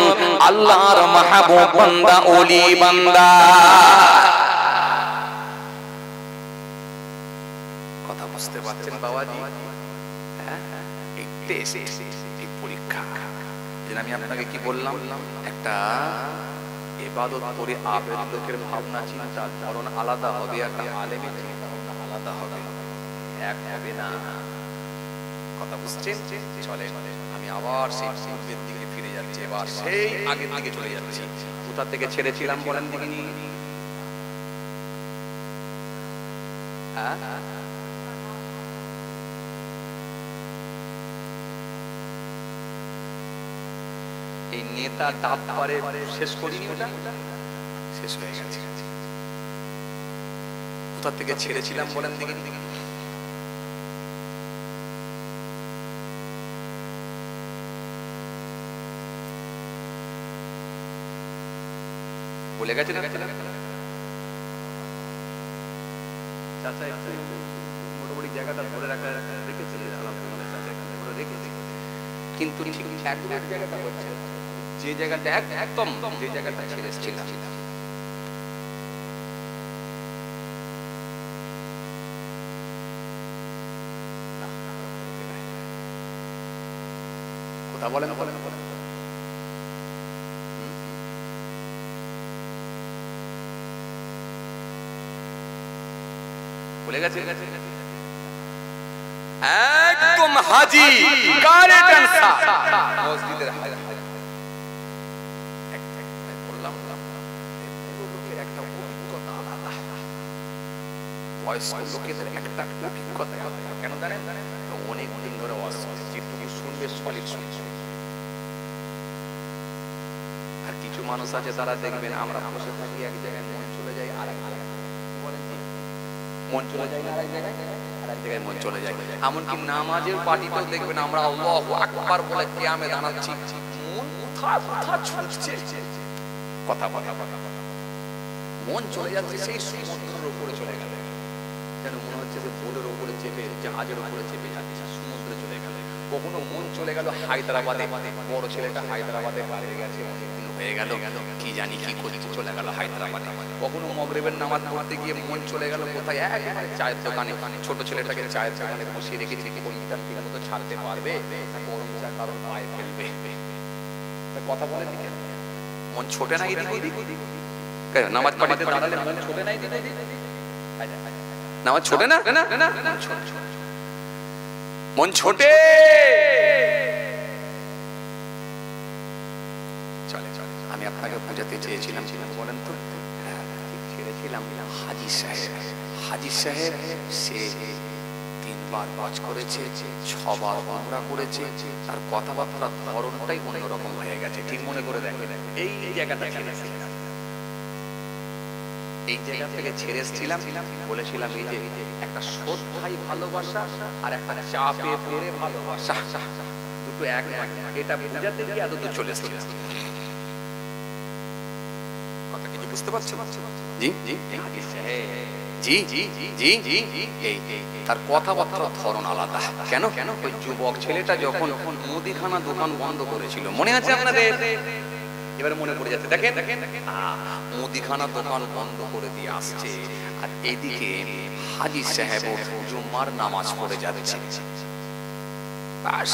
আল্লাহর মাহবুব বান্দা, ওলি বান্দা। কথা বুঝতে পারছেন বাবাজি? এই টেস্ট, এই পরীক্ষা, যেন আমি আপনাকে কি বললাম, একটা ইবাদত করে আবেদ লোকের ভাবনা চিন্তা ধরন আলাদা হবে, একটা আলেমের চিন্তা ভাবনা আলাদা হবে, এক হবে না। কথা বুঝছেন? চলে আমি আবার সেই পূর্বের দিকে ফিরে যাচ্ছি, এবার সেই আগের দিকে চলে যাচ্ছি। কোথা থেকে ছেড়েছিলাম বলেন দিকে? এই নেতা ডাব পারে শেষ করিনি, ওটা শেষ হয়ে গেছে। কোথা থেকে ছেড়েছিলাম বলেন দিকে? বলে গেছে না? চাচা একটু মোটামুটি জায়গাটা ধরে রাখা রেখেছে, আলহামদুলিল্লাহ চাচা ধরে রেখেছে, কিন্তু ঠিক এক জায়গাটা হচ্ছে, যে জায়গাটা একদম যে জায়গাটা ছেড়েছিলাম। কথা বলেন, বলেন বলেন। বলে গেছে একদম হাজি কারেক্ট আনসার মসজিদের বললাম লোকের একটা অভিজ্ঞতা আলাদা, বয়স্ক লোকেদের একটা অভিজ্ঞতা। কেন জানেন? অনেক দিন ধরে যেটুকু শুনবে সলিড শুনছে। আর কিছু মানুষ আছে তারা দেখবেন আমরা বসে থাকি এক জায়গায়, মন চলে যায় আর এক জায়গায়, মন চলে যায় না, আর এক জায়গায় মন চলে যায়। এমনকি নামাজের পার্টিতেও দেখবেন আমরা আল্লাহু আকবার বলে কিয়ামে দাঁড়াচ্ছি, মন কোথা ছুটছে। কথা কথা মন চলে যাচ্ছে সেই সমুদ্রের উপরে চলে গেল, যেন মনে হচ্ছে যে বোটের উপরে চেপে, জাহাজের উপরে চেপে যাচ্ছে, সমুদ্রে চলে গেল। কখনো মন চলে গেল হায়দ্রাবাদে, বড় ছেলেটা হায়দ্রাবাদে পালিয়ে গেছে, হয়ে গেল কি জানি কি করতে চলে গেল হায়দ্রাবাদে। কখনো মাগরিবের নামাজ পড়তে গিয়ে মন চলে গেল কোথায়, একেবারে চায়ের দোকানে, ছোট ছেলেটাকে চায়ের দোকানে বসিয়ে রেখেছি, কোনটা ঠিক মতো ছাড়তে পারবে, গরম চা কারণ পায়ে ফেলবে। কথা বলেন, মন ছোটে না এদিক ওদিক? নামাজ পড়তে দাঁড়ালে মন ছোটে না এদিক ওদিক? নামাজ ছোটে না? মন ছোটে। আমি আপনাকে বোঝাতে চেয়েছিলাম, বলেন তো, ছেড়েছিলাম হাজি সাহেব। হাজি সাহেব সে 3 বার হজ করেছে, 6 বার উমরা করেছে, তার কথাবার্তার ধরনটাই অন্যরকম হয়ে গেছে। ঠিক মনে করে দেখেন, এই জায়গাটা ছেড়েছিলাম, এই জায়গা থেকে ছেড়ে এসেছিলাম, বলেছিলাম এই যে একটা শ্রদ্ধাই ভালোবাসা আর একটা চাপে পড়ে ভালোবাসা, দুটো এক নয়। এটা বোঝাতে গিয়ে এত দূর চলে এসেছিলাম। কথা কিছু বুঝতে পারছো? জি জি জি জি জি জি জি। তার কথাবার্তার ধরন আলাদা। কেন? ওই যুবক ছেলেটা যখন মুদিখানা দোকান বন্ধ করেছিল, মনে আছে আপনাদের? এবারে মনে পড়ে যাচ্ছে, দেখেন মুদিখানা দোকান বন্ধ করে দিয়ে আসছে, আর এইদিকে হাজি সাহেব জুম্মার নামাজ পড়ে যাচ্ছে। বাস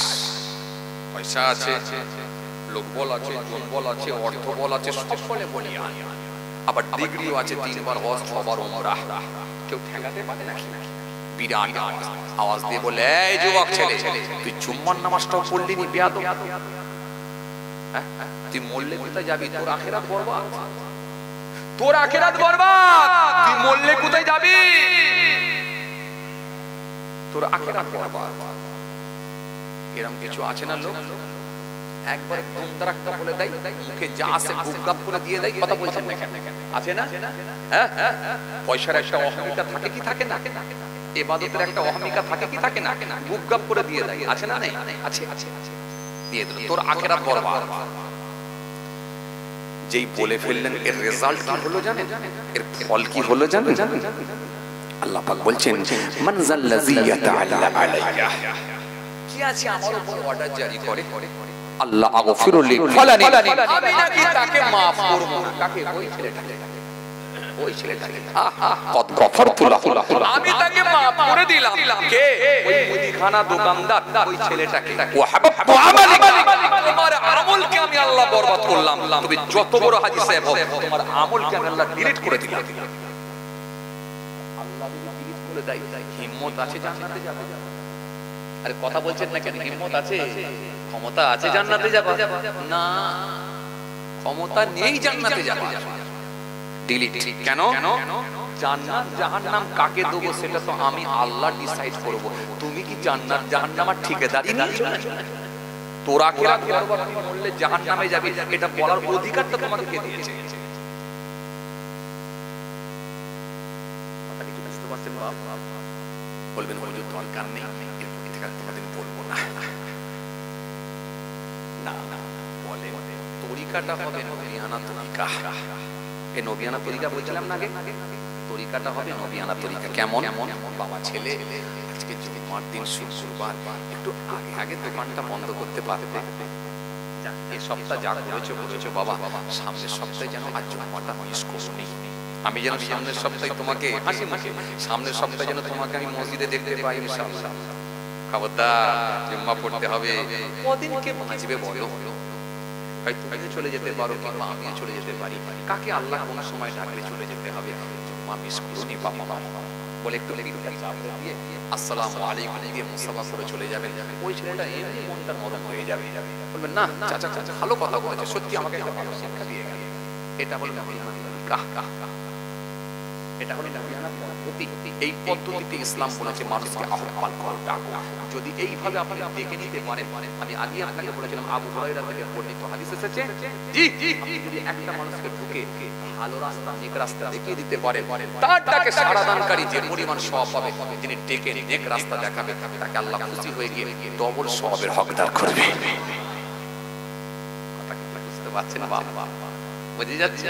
পয়সা আছে, লোকবল আছে, জনবল আছে, অর্থবল আছে, সব বলে বলিয়ান। আবার ডিগ্রিও আছে, 3 বার হজ, 6 বার উমরাহ। কেউ ঠেকাতে পারে না। বিরাট আওয়াজ দিয়ে বলে, এই যুবক ছেলে, তুই জুম্মার নামাজটাও পড়লি নি বেয়াদব। তুই মরলে কোথায় যাবি? তোর আখিরাত বরবাদ, তোর আখিরাত বরবাদ। তুই মরলে কোথায় যাবি? তোর আখিরাত বরবাদ। এরকম কিছু আছে না লোক, একবার দুমদারাক্তা বলে দেয়, মুখে যা আসে গুপগাপ করে দিয়ে দেয়। কথা বলছেন না কেন? আছে না? হ্যাঁ, পয়সার একটা অহমিকা থাকে কি থাকে না? ইবাদতের একটা অহমিকা থাকে কি থাকে না? গুপগাপ করে দিয়ে দেয়। আছে না? নেই? আছে, আছে, দিয়ে দিল। তোর আখিরাত বরবাদ। যেই বলে ফেললেন, এর রেজাল্ট কি হলো জানেন? এর ফল কি হলো জানেন? আল্লাহ পাক বলছেন, মান যাল্লাযী ইয়াতাআল্লা আলাইয়া, কি আছে আমার উপর অর্ডার জারি করে, আল্লাহ আগফিরু লি ফালানি, আমি নাকি তাকে maaf করব। কাকে? ওই ছেলেটাকে, ওই ছেলেটাকে। কদ গফরতু লাহু, আমি তাকে maaf করে দিলাম। কে? ওই মুদিখানা দোকানদার, ওই ছেলেটাকে। ওয়া হাবাবতু আমালি, তোমার আমলকে আমি আল্লাহ বরবাদ করলাম। তুমি যত বড় হাজী সাহেব হও, তোমার আমলকে আমি আল্লাহ ডিলিট করে দিলাম। আল্লাহ যদি ডিলিট করে দেয়, হিম্মত আছে জান্নাতে যাবে? আরে কথা বলছেন না কেন? হিম্মত আছে, ক্ষমতা আছে জান্নাতে যাবে? না, ক্ষমতা নেই জান্নাতে যাবে। ডিলিট। কেন? জান্নাত জাহান্নাম কাকে দেবো সেটা তো আমি আল্লাহ ডিসাইড করব। তুমি কি জান্নাত জাহান্নামের ঠিকাদারি নিয়েছো? তোর আখিরাত বরবাদ, তুমি মরলে জাহান্নামে যাবে, এটা বলার অধিকারটা তোমাকে কে দিয়েছে? কথা কিছু বুঝতে পারছেন বাবা? বলবেন হুজুর দরকার নেই, এটা তোমাদের বলবো না। না না, বলে তরিকাটা হবে নবিয়ানা তরিকা। এই নবিয়ানা তরিকা বলছিলাম না আগে, তরিকাটা হবে নবিয়ানা তরিকা। কেমন? বাবা ছেলে, আজকে জুমার দিন, শুক্রবার, একটু আগে আগে দোকানটা বন্ধ করতে পারবে? এই সপ্তাহ যা করেছো করেছো বাবা, সামনের সপ্তাহে যেন আর জুমাটা মিস করনি। আমি যেন সামনের সপ্তাহে তোমাকে হাসি মুখে, সামনের সপ্তাহে যেন তোমাকে আমি মসজিদে দেখতে পাই ইনশাআল্লাহ। খবরদার, জুম্মা পড়তে হবে। কদিন কে বাঁচবে বলো? হয়তো তুমি চলে যেতে পারো, কিংবা আমিও চলে যেতে পারি। কাকে আল্লাহ কোন সময় ডাকলে চলে যেতে হবে? জুম্মা মিস করুনি বাবা বলে একটু পিঠটা চাপড়ে দিয়ে আসসালামু আলাইকুম দিয়ে মুসাফা করে চলে যাবেন। ওই ছেলেটা এমনি মনটা নরম হয়ে যাবে, বলবেন না চাচা চাচা ভালো কথা বলেছে, সত্যি আমাকে একটা ভালো শিক্ষা দিয়ে গেল। এটা হলো কাহ কাহ কাহ, এটা হলো পদ্ধতি। এই পদ্ধতিতে ইসলাম বলেছে মানুষকে আহ্বান করো, ডাকো। যদি এইভাবে আপনি ডেকে নিতে পারেন, আমি আগে আপনাকে বলেছিলাম আবু হুরায়রা থেকে বর্ণিত হাদিস এসেছে, জি আপনি যদি একটা মানুষকে ঢুকে ভালো রাস্তা, নেক রাস্তা দেখিয়ে দিতে পারেন, তার ডাকে সাড়াদানকারী যে পরিমাণ সওয়াব পাবে, তিনি ডেকে নেক রাস্তা দেখাবে, তাকে আল্লাহ খুশি হয়ে গিয়ে ডবল সওয়াবের হকদার করবে। কথা কি বুঝতে পারছেন বাবা? বুঝে যাচ্ছে?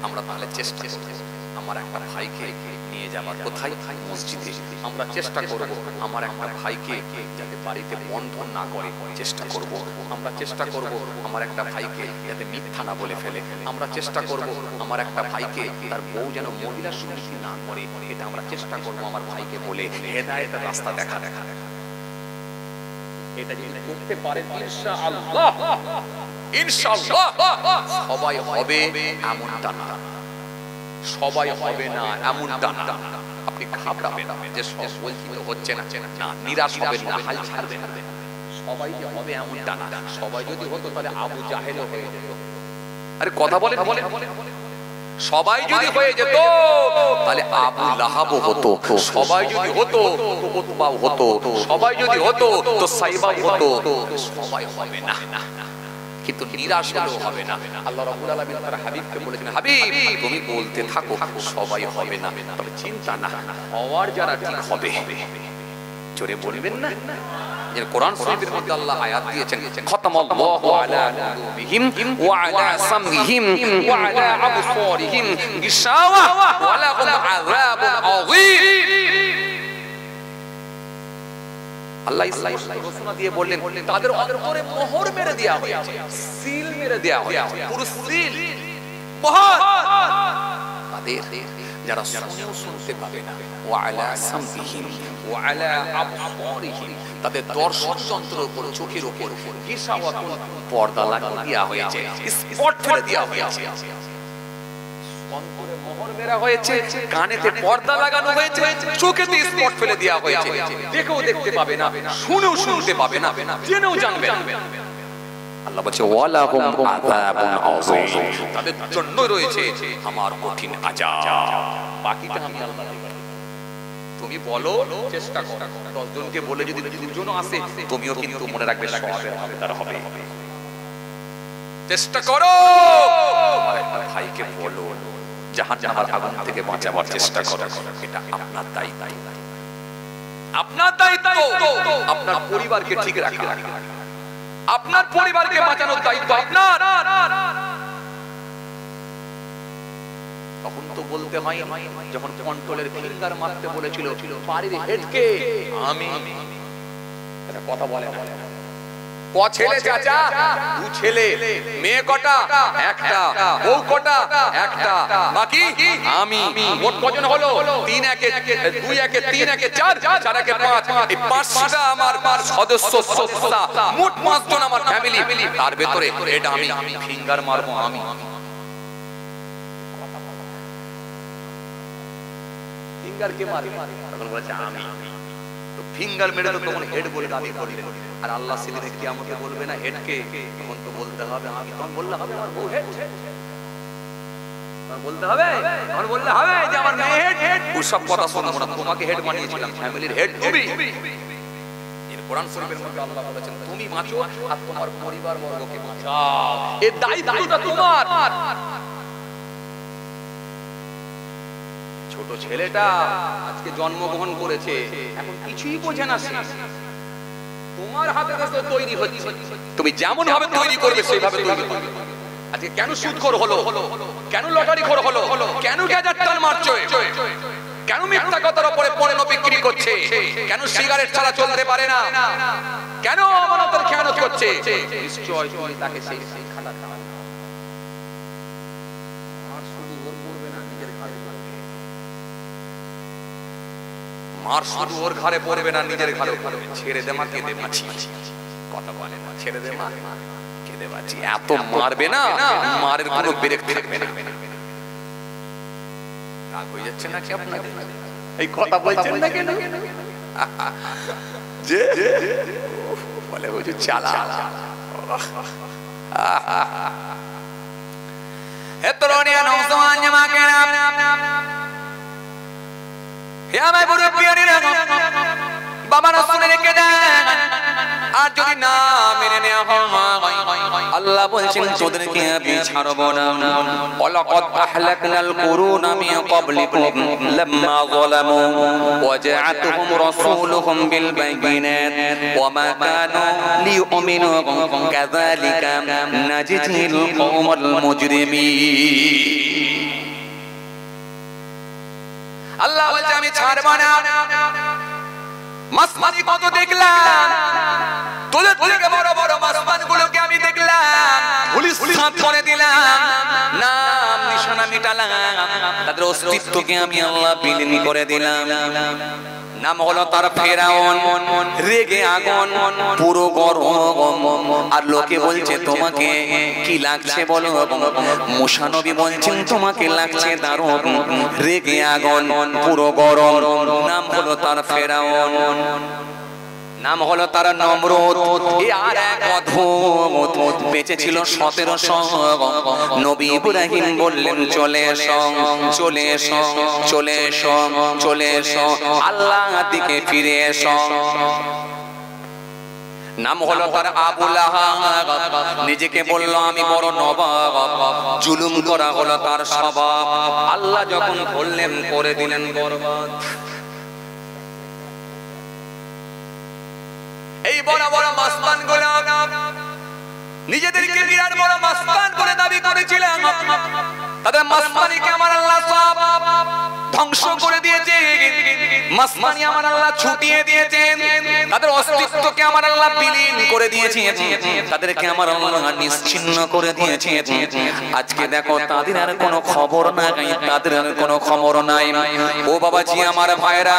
আমরা তাহলে চেষ্টা করব আমার একটা ভাইকে নিয়ে যাবার। কোথায়? মসজিদে। আমরা চেষ্টা করব আমার একটা ভাইকে যাতে বাড়িতে বন্ধন না করে, চেষ্টা করব। আমরা চেষ্টা করব আমার একটা ভাইকে যাতে মিথ্যা না বলে ফেলে। আমরা চেষ্টা করব আমার একটা ভাইকে তার বউ যেন মহিলা সমিতি না করে, এটা আমরা চেষ্টা করব আমার ভাইকে বলে হেদায়েতের রাস্তা দেখা। এটা যদি করতে পারেন ইনশাআল্লাহ, ইনশাআল্লাহ সবাই হবে এমনটা না, সবাই হবে না এমনটা না। আপনি ঘাবড়াবেন না যে সব বলছি তো হচ্ছে না, না নিরাশ হবেন না, হাল ছাড়বেন না। সবাই যে হবে এমনটা না। সবাই যদি হতো তাহলে আবু জাহেলও হয়ে যেত। আরে কথা বলে সবাই যদি হয়ে যেত তাহলে আবু লাহাবও হতো। সবাই যদি হতো তো উতবাও হতো। সবাই যদি হতো তো সাইবাও হতো। সবাই হবে না, কিন্তু নিরাশ হলেও হবে না। আল্লাহ রাব্বুল আলামিন তার হাবিবকে বলেছেন, হাবিব তুমি বলতে থাকো সবাই হবে না, তবে চিন্তা না, হওয়ার যারা ঠিক হবে। জোরে বলবেন না? যেন কোরআন শরীফের মধ্যে আল্লাহ আয়াত দিয়েছেন, খাতামাল্লাহু আলা কুলুবিহিম ওয়া আলা সামইহিম ওয়া আলা আবসারিহিম গিশাওয়া ওয়া লাহুম আযাবুন আযীম। আল্লাহ ঘোষণা দিয়ে বললেন তাদের অন্তরে মোহর মেরে দেয়া হয়েছে, সিল মেরে দেয়া হয়েছে, পুরো সিল মোহর। তাদের যারা শুনতে পাবে না, ওয়া আলা সামইহিম ওয়া আলা আবসারিহিম, তাদের দর্শন যন্ত্রের উপর, চোখের উপর গিসাওয়াতুন পর্দা লাগিয়ে দেওয়া হয়েছে, স্পট ফেলে দেওয়া হয়েছে, অন্তরে মোহর মেরা হয়েছে, কানেতে পর্দা লাগানো হয়েছে, চোখেতে স্পট ফেলে দেওয়া হয়েছে। দেখেও দেখতে পাবে না, শুনেও শুনতে পাবে না, জেনেও জানবে না। আল্লাহ বলছে ওয়ালাহুম আযাবুন আযীম, তাদের জন্য রয়েছে আমার কঠিন আযাব। বাকিটা আমি আল্লাহ দেখব। তুমি বলো, চেষ্টা করো, 10 জনকে বলে যদি 2 জনও আসে, তুমিও কিন্তু মনে রাখবে সওয়াবের হকদার হবে। চেষ্টা করো, আমার একটা ভাইকে বলো জাহান্নামের আগুন থেকে বাঁচাবার চেষ্টা করো। এটা আপনার দায়িত্ব, আপনার দায়িত্ব, আপনার পরিবারকে ঠিক রাখা, আপনার পরিবারকে বাঁচানোর দায়িত্ব আপনার। তখন তো বলতে হয়, যখন কন্ট্রোলের ফিঙ্গার মারতে বলেছিল বাড়ির হেডকে, আমি এটা কথা বলে না। ক ছেলে চাচা? 2 ছেলে। মেয়ে কটা? একটা। বউ কটা? একটা। বাকি আমি। মোট কজন হলো? 3 একে 2 একে 3 একে 4 4 একে 5। এই 5টা আমার সদস্য সদস্যা, মোট 5 জন আমার ফ্যামিলি। তার ভিতরে এটা আমি ফিঙ্গার মারবো আমি। ফিঙ্গার কে মারে? তখন বলেছে আমি। তো ফিঙ্গার মেরে তো তখন হেড বলে দাবি করলেন। আর আল্লাহ সেদিনে কিয়ামতে বলবে না হেডকে, তখন তো বলতে হবে আমি। তখন বললে হবে আমার বউ হেড, তখন বলতে হবে, তখন বললে হবে যে আমার মেয়ে হেড। ওসব কথা শুনবো না, তোমাকে হেড বানিয়েছিলাম, ফ্যামিলির হেড তুমি। এর কোরআন শরীফের মধ্যে আল্লাহ বলেছেন তুমি বাঁচো আর তোমার পরিবার বর্গকে বাঁচাও, এর দায়িত্বটা তোমার। ছোট ছেলেটা আজকে জন্মগ্রহণ করেছে, এখন কিছুই বোঝে না, তোমার হাতে তো তৈরি হচ্ছে, তুমি যেমন ভাবে তৈরি করবে সেইভাবে তৈরি হবে। আজকে কেন সুদখোর হলো, কেন লটারিখোর হলো, কেন গ্যাজার টান মারছে, কেন মিথ্যা কথার উপরে পণ্য বিক্রি করছে, কেন সিগারেট ছাড়া চলতে পারে না, কেন আমানতের খেয়ানত করছে, নিশ্চয় তুমি তাকে সেই শিক্ষাটা দাও। আর শুধু ওর পড়বে না, নিজের ঘাড়ে পড়বে। মার শুধু ওর ঘাড়ে পড়বে না, নিজের ঘাড়ে পড়বে। ছেড়ে দে মা, কেঁদে বাঁচি, কথা বলে না, ছেড়ে দে মা, কেঁদে বাঁচি। এত মারবে না, মারের কোনো ব্রেক থাকবে না। রাগ হয়ে যাচ্ছে নাকি আপনাদের? এই কথা বলছেন না কেন? যে বলে ওই যে চালা হে তরুণিয়া নওজওয়ান জামাকেরা, হে আমার বুড়ো পিয়ারিরা, বাবারা শুনে রেখে দেন। আর যদি না মেনে নেওয়া হয়, আল্লাহ বলছেন তোদেরকে আমি ছাড়ব না। ওয়ালাকাদ আহলাকনাল কুরুনা মিন ক্বাবলিকুম লাম্মা যালামু ওয়া জাআতুহুম রাসূলুহুম বিল বাইয়িনাত ওয়া মা কানু লিয়ুমিনু কাযালিকা নাজজিল কওমাল মুজরিমিন। আল্লাহ বলছে আমি ছাড়ব না। মাসমানি কত দেখলাম, তোদের থেকে বড় বড় মাসমানগুলোকে আমি দেখলাম, পুলিশ সাথ করে দিলাম, নাম নিশানা মিটালাম, তাদের অস্তিত্বকে আমি আল্লাহ বিলীন করে দিলাম। নাম হলো তার ফেরাউন, রেগে আগুন, পুরো গরম। আর লোকে বলছে তোমাকে কি লাগছে বলো, মুসা নবী বলছেন তোমাকে লাগছে দারুণ, রেগে আগুন, পুরো গরম। নাম হলো তার ফেরাউন, নাম হলো তার নমরুদ। আর এক অদ্ভুত বেঁচে ছিল 1700। নবী ইব্রাহিম বললেন চলে এসো, চলে এসো, চলে এসো, চলে এসো, আল্লাহর দিকে ফিরে এসো। নাম হলো তার আবু লাহাব, নিজেকে বলল আমি বড় নবাব, জুলুম করা হলো তার স্বভাব। আল্লাহ যখন বললেন করে দিলেন বরবাদ। এই বড় বড় মাসমান গুলো নিজেদেরকে বিরাট বড় মাসমান বলে দাবি করেছিলেন, তাদের মাসমানিকে আমার আল্লাহ সব ধ্বংস করে দিয়েছে। মাসমানি আমার আল্লাহ ছুটিয়ে দিয়েছেন, তাদের অস্তিত্বকে আমার আল্লাহ বিলীন করে দিয়েছেন, তাদেরকে আমার আল্লাহ নিশ্চিহ্ন করে দিয়েছেন। আজকে দেখো তাদের আর কোনো খবর নাই, তাদের আর কোনো খবর নাই। ও বাবাজি আমার ভাইরা,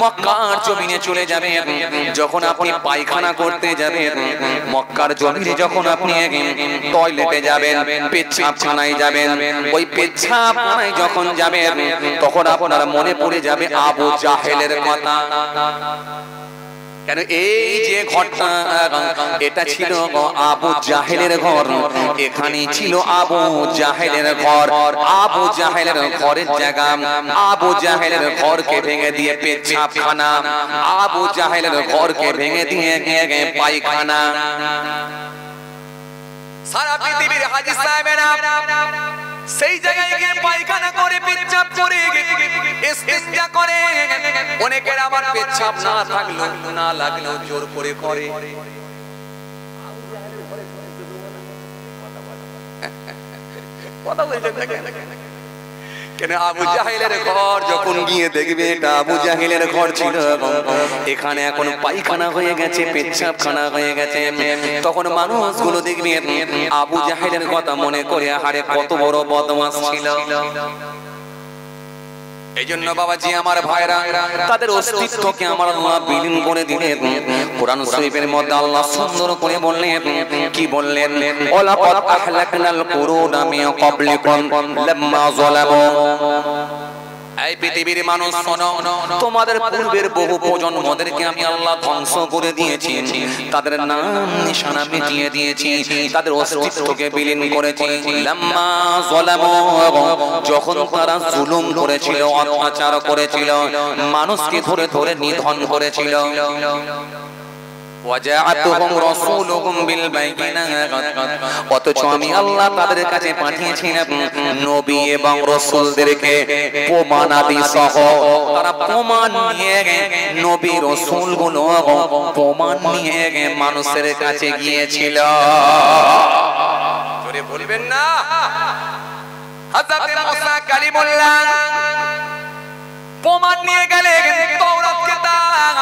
মক্কার জমিনে চলে যাবে, যখন আপনি পায়খানা করতে যাবেন, মক্কার জমিনে যখন আপনি টয়লেটে যাবেন, পেচ্ছাবখানায় যাবেন, ওই পেচ্ছাবখানায় যখন যাবেন তখন আপনার মনে পড়ে যাবে আবু জাহেলের কথা। কেন এই যে ঘরটা, এটা ছিল আবু জাহেলের ঘর, এখানে ছিল আবু জাহেলের ঘর। আবু জাহেলের ঘরের জায়গা, আবু জাহেলের ঘরকে ভেঙে দিয়ে পেচ্ছাবখানা, আবু জাহেলের ঘরকে ভেঙে দিয়ে পায়খানা। সারা পৃথিবীর হাজী সাহেবেরা সেই জায়গায় গিয়ে পায়খানা করে, পেচ্ছাব করে, ইস্তিনজা করে। অনেকের আবার পেচ্ছাব না থাকলো না লাগলো জোর করে করে। কথা বলছেন না কেন? আবু জাহেলের ঘর যখন গিয়ে দেখবে এটা আবু জাহেলের ঘর ছিল, এখানে এখন পায়খানা হয়ে গেছে, পেচ্ছাবখানা হয়ে গেছে। তখন মানুষগুলো দেখবে আবু জাহেলের কথা মনে করে, হারে কত বড় বদমাশ ছিল। এই জন্য বাবাজি আমার ভাইরা, তাদের অস্তিত্বকে আমার আল্লাহ বিলীন করে দিলেন। কোরআন শরীফের মধ্যে আল্লাহ সুন্দর করে বললেন, কি বললেন? ওয়ালাকাদ আহলাকনাল কুরুনা মিন ক্বাবলিকুম লাম্মা যালামু। এই পৃথিবীর মানুষ শোনো, তোমাদের পূর্বের বহু প্রজন্মদেরকে আমি আল্লাহ ধ্বংস করে দিয়েছি, তাদের নাম নিশানা মিটিয়ে দিয়েছি, তাদের অস্তিত্বকে বিলীন করেছি। লাম্মা যালামু, যখন তারা জুলুম করেছিল, অত্যাচার করেছিল, মানুষকে ধরে ধরে নিধন করেছিল। ওয়াজাআতুহুম রাসূলুহুম বিল বাইয়িনাত, অথচ আমি আল্লাহ তাদের কাছে পাঠিয়েছিলাম নবী এবং রাসূলদেরকে প্রমাণাদি সহ। তারা প্রমাণ নিয়ে নবী রাসূলগুলো প্রমাণ নিয়ে মানুষের কাছে গিয়েছিল। জোরে বলবেন না? হযরত মুসা কালিমুল্লাহ প্রমাণ নিয়ে গেলেন তাওরাত কিতাব,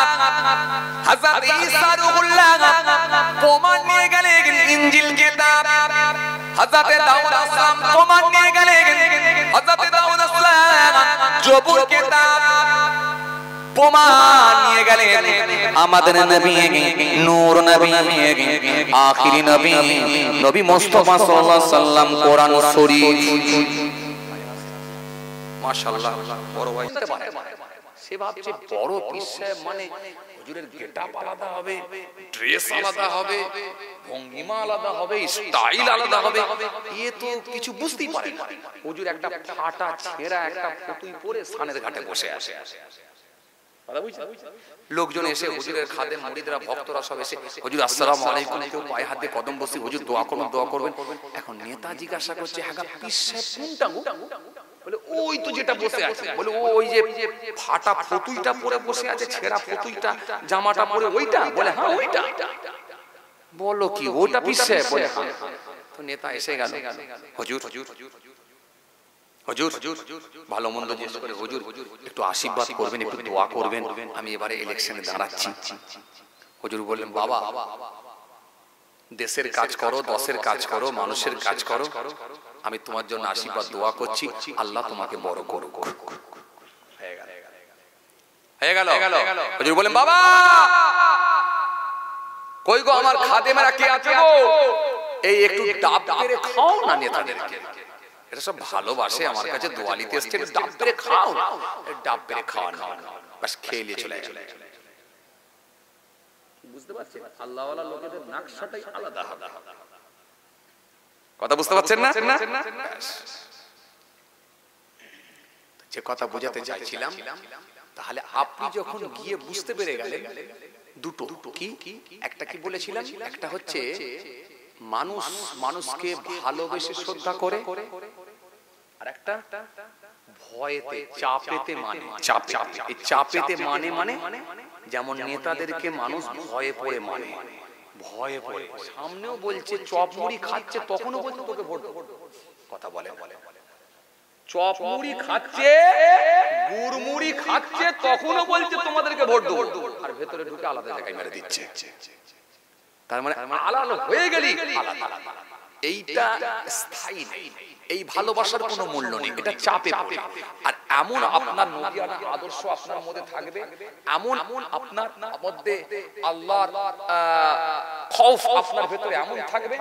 হযরত ঈসা রূহুল্লাহ প্রমাণ নিয়ে গেলেন ইনজিল কিতাব, হযরত দাউদ আসসালাম প্রমাণ নিয়ে গেলেন, হযরত দাউদ আসসালাম জবুর কিতাব প্রমাণ নিয়ে গেলেন। আমাদের নবী নূর নবী, আখিরি নবী, নবী মুস্তাফা সাল্লাল্লাহু আলাইহি সাল্লাম কোরআন শরীফ। মাশাআল্লাহ, বড় ভাই সে ভাবছে বড় পীর সাহেব মানে হুজুরের গেটআপ আলাদা হবে, ড্রেস আলাদা হবে, ভঙ্গিমা আলাদা হবে, স্টাইল আলাদা হবে। এ তো কিছু বুঝতেই পারে না। হুজুর একটা ফাটা ছেঁড়া একটা পুতুই পরে সানের ঘাটে বসে আছে। লোকজন এসে হুজুরের খাদেম মুরিদরা ভক্তরা সব এসে, হুজুর আসসালামু আলাইকুম, কেউ পায়ে হাত দিয়ে কদম বসি, হুজুর দোয়া করবেন, দোয়া করবেন। এখন নেতা জিজ্ঞাসা করছে, হ্যাঁ পীর সাহেব কোনটা? বলে ওই তো যেটা বসে আছে। বলে ওই যে ফাটা ফতুইটা পরে বসে আছে, ছেঁড়া ফতুইটা জামাটা পরে ওইটা? বলে হ্যাঁ ওইটা। বলো কি ওটা পীর সাহেব? বলে হ্যাঁ। তো নেতা এসে গেল, হুজুর হুজুর ভালো মন্দ জিজ্ঞেস করে, হুজুর একটু আশীর্বাদ করবেন, একটু দোয়া করবেন, আমি এবারে ইলেকশনে দাঁড়াচ্ছি। হুজুর বললেন, বাবা দেশের কাজ করো, দশের কাজ করো, মানুষের কাজ করো, আমি তোমার জন্য আশীর্বাদ দোয়া করছি, আল্লাহ তোমাকে বড় করুক। হয়ে গেল। হুজুর বলেন, বাবা কই গো আমার খাদেমেরা কে আছে গো? এই একটু ডাব পেরে খাও না নেতাদেরকে, এটা সব ভালোবাসে, আমার কাছে দোয়া নিতে এসছে, ডাব পেরে খাও, ডাব পেরে খাওয়া না, বাস খেয়ে নিয়ে চলে গেল। বুঝতে পারছেন? আল্লাহওয়ালা লোকেদের নকশাটাই আলাদা। কথা বুঝতে পারছেন না? যে কথা বোঝাতে চাইছিলাম, তাহলে আপনি যখন গিয়ে বুঝতে পেরে গেলেন দুটো, কি একটা কি বলেছিলাম, একটা হচ্ছে মানুষ মানুষকে ভালোবেসে শ্রদ্ধা করে, আর একটা ভয়েতে চাপেতে মানে, চাপেতে মানে যেমন নেতাদেরকে মানুষ ভয়ে পড়ে মানে, ভয়ে পড়ে সামনেও বলছে চপ মুড়ি খাচ্ছে, তখনও বলছে তোকে ভোট। কথা বলে চপ মুড়ি খাচ্ছে, গুড় মুড়ি খাচ্ছে, তখনও বলছে তোমাদেরকে ভোট দেবো, আর ভেতরে ঢুকে আলাদা জায়গায় মেরে দিচ্ছে। তার মানে আলাদা হয়ে গেলি আলাদা। এইটা স্থায়ী নেই, এই ভালোবাসার কোনো মূল্য নেই, এটা চাপে পড়ে। আর এমন আপনার নবিয়ানা আদর্শ আপনার মধ্যে থাকবে, এমন আপনার মধ্যে আল্লাহর খৌফ আপনার ভেতরে এমন থাকবে,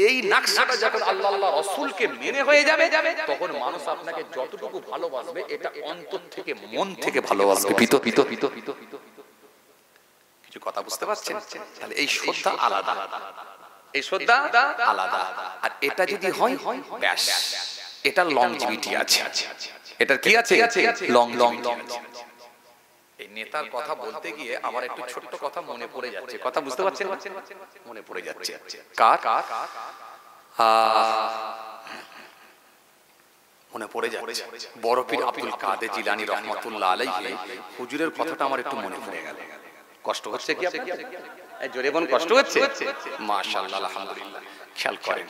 এই নকশাটা যখন আল্লাহ আল্লাহ রাসূলকে মেনে হয়ে যাবে, তখন মানুষ আপনাকে যতটুকু ভালোবাসবে এটা অন্তর থেকে মন থেকে ভালোবাসবে। পিতো পিতো পিতো পিতো পিতো কিছু কথা বুঝতে পারছেন? তাহলে এই শ্রদ্ধা আলাদা, এই শ্রদ্ধা আলাদা। আর এটা যদি হয় ব্যাস, এটা লংজিভিটি আছে, এটা কি আছে? লং। এই নেতার কথা বলতে গিয়ে আমার একটু ছোট্ট কথা মনে পড়ে যাচ্ছে, কথা বুঝতে পারছেন? মনে পড়ে যাচ্ছে কার মনে পড়ে যাচ্ছে বড় পীর আব্দুল কাদের জিলানী রহমাতুল্লাহ আলাইহি হুজুরের কথাটা আমার একটু মনে পড়ে গেল। কষ্ট হচ্ছে কি আপনার? জোরে বলুন, কষ্ট হচ্ছে? মাশাআল্লাহ, আলহামদুলিল্লাহ। খেয়াল করেন,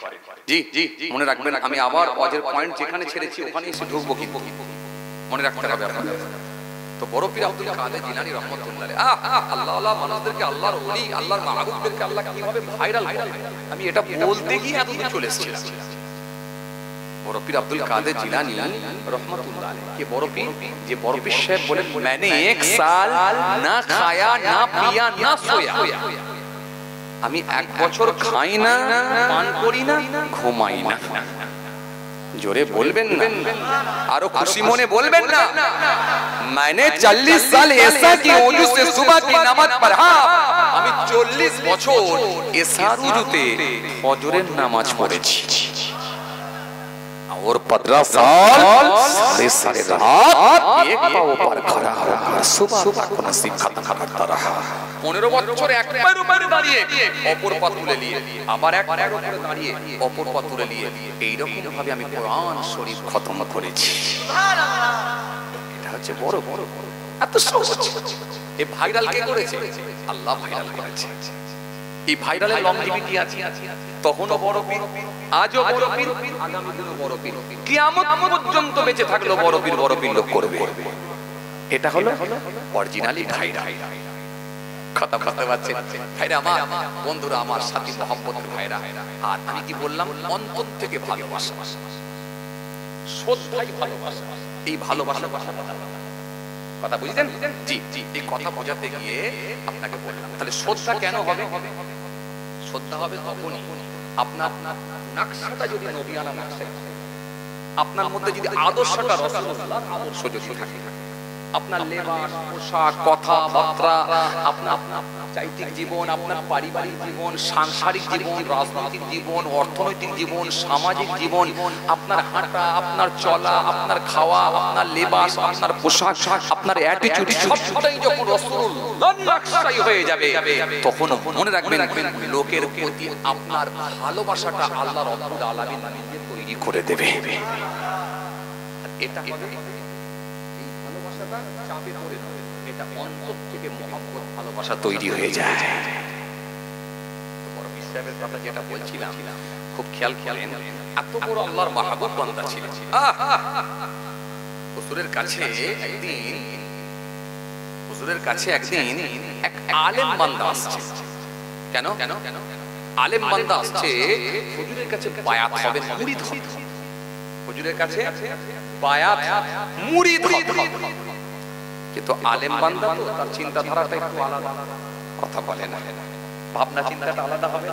জি জি মনে রাখবেন, আমি আবার ওয়াজের পয়েন্ট যেখানে ছেড়েছি ওখানে এসে ঢুকবো, কি মনে রাখতে হবে আপনাদের। তো বড় পীর আব্দুল কাদের জিলানী রহমাতুল্লাহ আল্লাহ আল্লাহ মানুষদেরকে আল্লাহর ওলি, আল্লাহর মাহবুবদেরকে আল্লাহ কিভাবে ভাইরাল করে, আমি এটা বলতে গিয়ে এতদূর চলে এসেছিলাম। বড় পীর আব্দুল কাদের জিলানী রহমাতুল্লাহ আলাইহি কে বড় পীর, যে বড় পীর সাহেব বলেন मैंने एक साल না খায়া না পিয়া না সোয়া, আমি এক বছর খাই না, পান করি না, ঘুমাই না। জোরে বলবেন না, আরো খুশি মনে বলবেন না। मैंने 40 साल ऐसा कि ওযু से सुबह की नमाज पढ़ा, আমি 40 বছর এসার ওযুতে ফজরের নামাজ পড়েছি। और 15 साल सारे रात एक पांव पर खड़ा होकर सुबह को नसीब खत्म करता रहा। 15 বছর এক পায়ের উপরে দাঁড়িয়ে অপর পা তুলে নিয়ে, আবার এক পায়ের উপরে দাঁড়িয়ে অপর পা তুলে নিয়ে, এই রকম ভাবে আমি কোরআন শরীফ খতম করেছি। সুবহানাল্লাহ, এটা হচ্ছে বড় বড় এত সহজ। এই ভাইরাল কে করেছে? আল্লাহ ভাইরাল করেছে। এই ভাইরালের লংজিভিটি আছে, তখনও বড় পীর, আজও বড় পীর, আগামী দিনও বড় পীর, কিয়ামত পর্যন্ত বেঁচে থাকলেও বড় পীর লোক করবে। এটা হলো অরিজিনালি ভাইরা। কথা বুঝতে পারছেন ভাইরা আমার, বন্ধুরা আমার, সাথী মহব্বতের ভাইরা। আর আমি কি বললাম? অন্তর থেকে ভালোবাসা, শ্রদ্ধাই ভালোবাসা। এই ভালোবাসা কথা বুঝলেন? জি জি, এই কথা বোঝাতে গিয়ে আপনাকে বললাম। তাহলে শ্রদ্ধা কেন হবে? শ্রদ্ধা হবে তখনই আপনার নকশাটা যদি নবিয়ানা নকশা, আপনার মধ্যে যদি আদর্শটা রাসূলুল্লাহর আদর্শ যদি থাকে, আপনার লেবাস, পোশাক, কথাবার্তা, আপনার চারিত্রিক জীবন, আপনার পারিবারিক জীবন, সাংসারিক জীবন, রাজনৈতিক জীবন, অর্থনৈতিক জীবন, সামাজিক জীবন, আপনার হাঁটা, আপনার চলা, আপনার খাওয়া, আপনার লেবাস, আপনার পোশাক, আপনার অ্যাটিটিউড, সবটাই যখন রাসূলুল্লাহর নকশাই হয়ে যাবে, তখন মনে রাখবেন লোকের প্রতি আপনার ভালোবাসাটা আল্লাহ রাব্বুল আলামিন নিজে তৈরি করে দেবে। এটা চাপে পড়ে এটা অন্তর থেকে মহব্বত, ভালোবাসা তৈরি হয়ে যায়। বড় পীর সাহেবের কথা যেটা বলছিলাম, খুব খেয়াল করেন, এত বড় আল্লাহর মাহবুব বান্দা ছিলেন। হুজুরের কাছে একদিন এক আলেম বান্দা আসছে। কেন আলেম বান্দা আসছে? হুজুরের কাছে বায়াত হবে, মুরিদ হবে। হুজুরের কাছে বায়াত, মুরিদ হবে। কিন্তু আলেম বান্দা তো তার চিন্তাধারাটা একটু আলাদা, কথা বলে না, ভাবনা চিন্তাটা আলাদা হবে।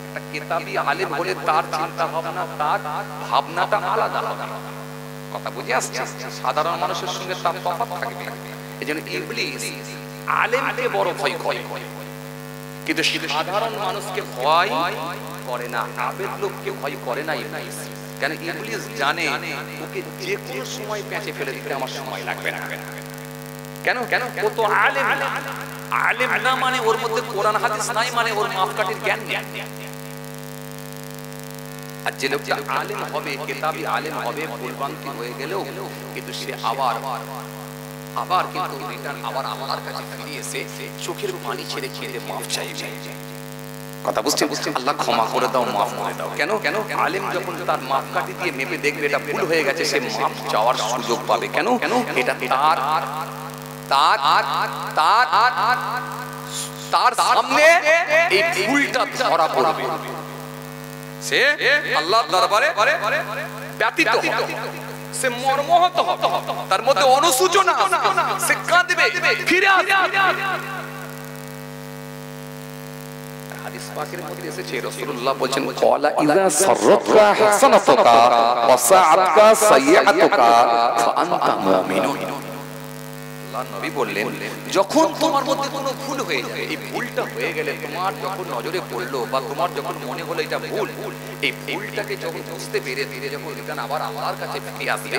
একটা কিতাবী আলেম বলে তার চিন্তা ভাবনা, তার ভাবনাটা আলাদা হবে। কথা বুঝে আসছে? সাধারণ মানুষের সঙ্গে তার তফাৎ থাকবে। এজন্য ইবলিস আলেমকে বড় ভয় করে, কিন্তু সাধারণ মানুষকে ভয় করে না, আবেদ লোককে ভয় করে না ইবলিস। কেন? ইবলিস জানে ওকে যে কোনো সময় পেঁচে ফেলে দিতে আমার সময় লাগবে না। কেন? ও তো আলেম। আলেম না মানে ওর মধ্যে কোরআন হাদিস নাই, মানে ওর মাপকাঠির জ্ঞান নেই। আর যে লোকটা আলেম হবে, কিতাবী আলেম হবে, ভুলভ্রান্তি হয়ে গেলেও কিন্তু সে আবার কিন্তু রিটার্ন আবার আল্লাহর কাছে ফিরে এসে চোখের পানি ছেড়ে খেতে মাফ চাইবে। কথা বুঝছেন? আল্লাহ ক্ষমা করে দাও, মাফ করে দাও। কেন? কেন? আলেম যখন তার মাপকাঠি দিয়ে মেপে দেখবে এটা ভুল হয়ে গেছে, সে মাপ চাওয়ার সুযোগ পাবে। কেন? কেন? এটা তার সামনে এই ভুলটা ধরা পড়বে, সে আল্লাহর দরবারে ব্যতীত হবে, সে মর্মাহত হবে, তার মধ্যে অনুশোচনা আসবে, সে কাঁদবে, ফিরে আসবে। হাদিস পাকের মধ্যে এসেছে রাসূলুল্লাহ বলেন, ক্বালা ইযা সাররাতকা হাসানাতুকা ওয়া সাআতকা সাইয়্যাতুকা ফাআনতা মুমিনুন। আল্লাহর নবী বললেন, যখন তোমার মধ্যে কোনো ভুল হয়ে যায়, এই ভুলটা হয়ে গেলে তোমার যখন নজরে পড়লো বা তোমার যখন মনে হলো এটা ভুল, এই ভুলটাকে যখন বুঝতে পেরে ধীরে যখন রিটার্ন আবার আল্লাহর কাছে ফিরে আসবে,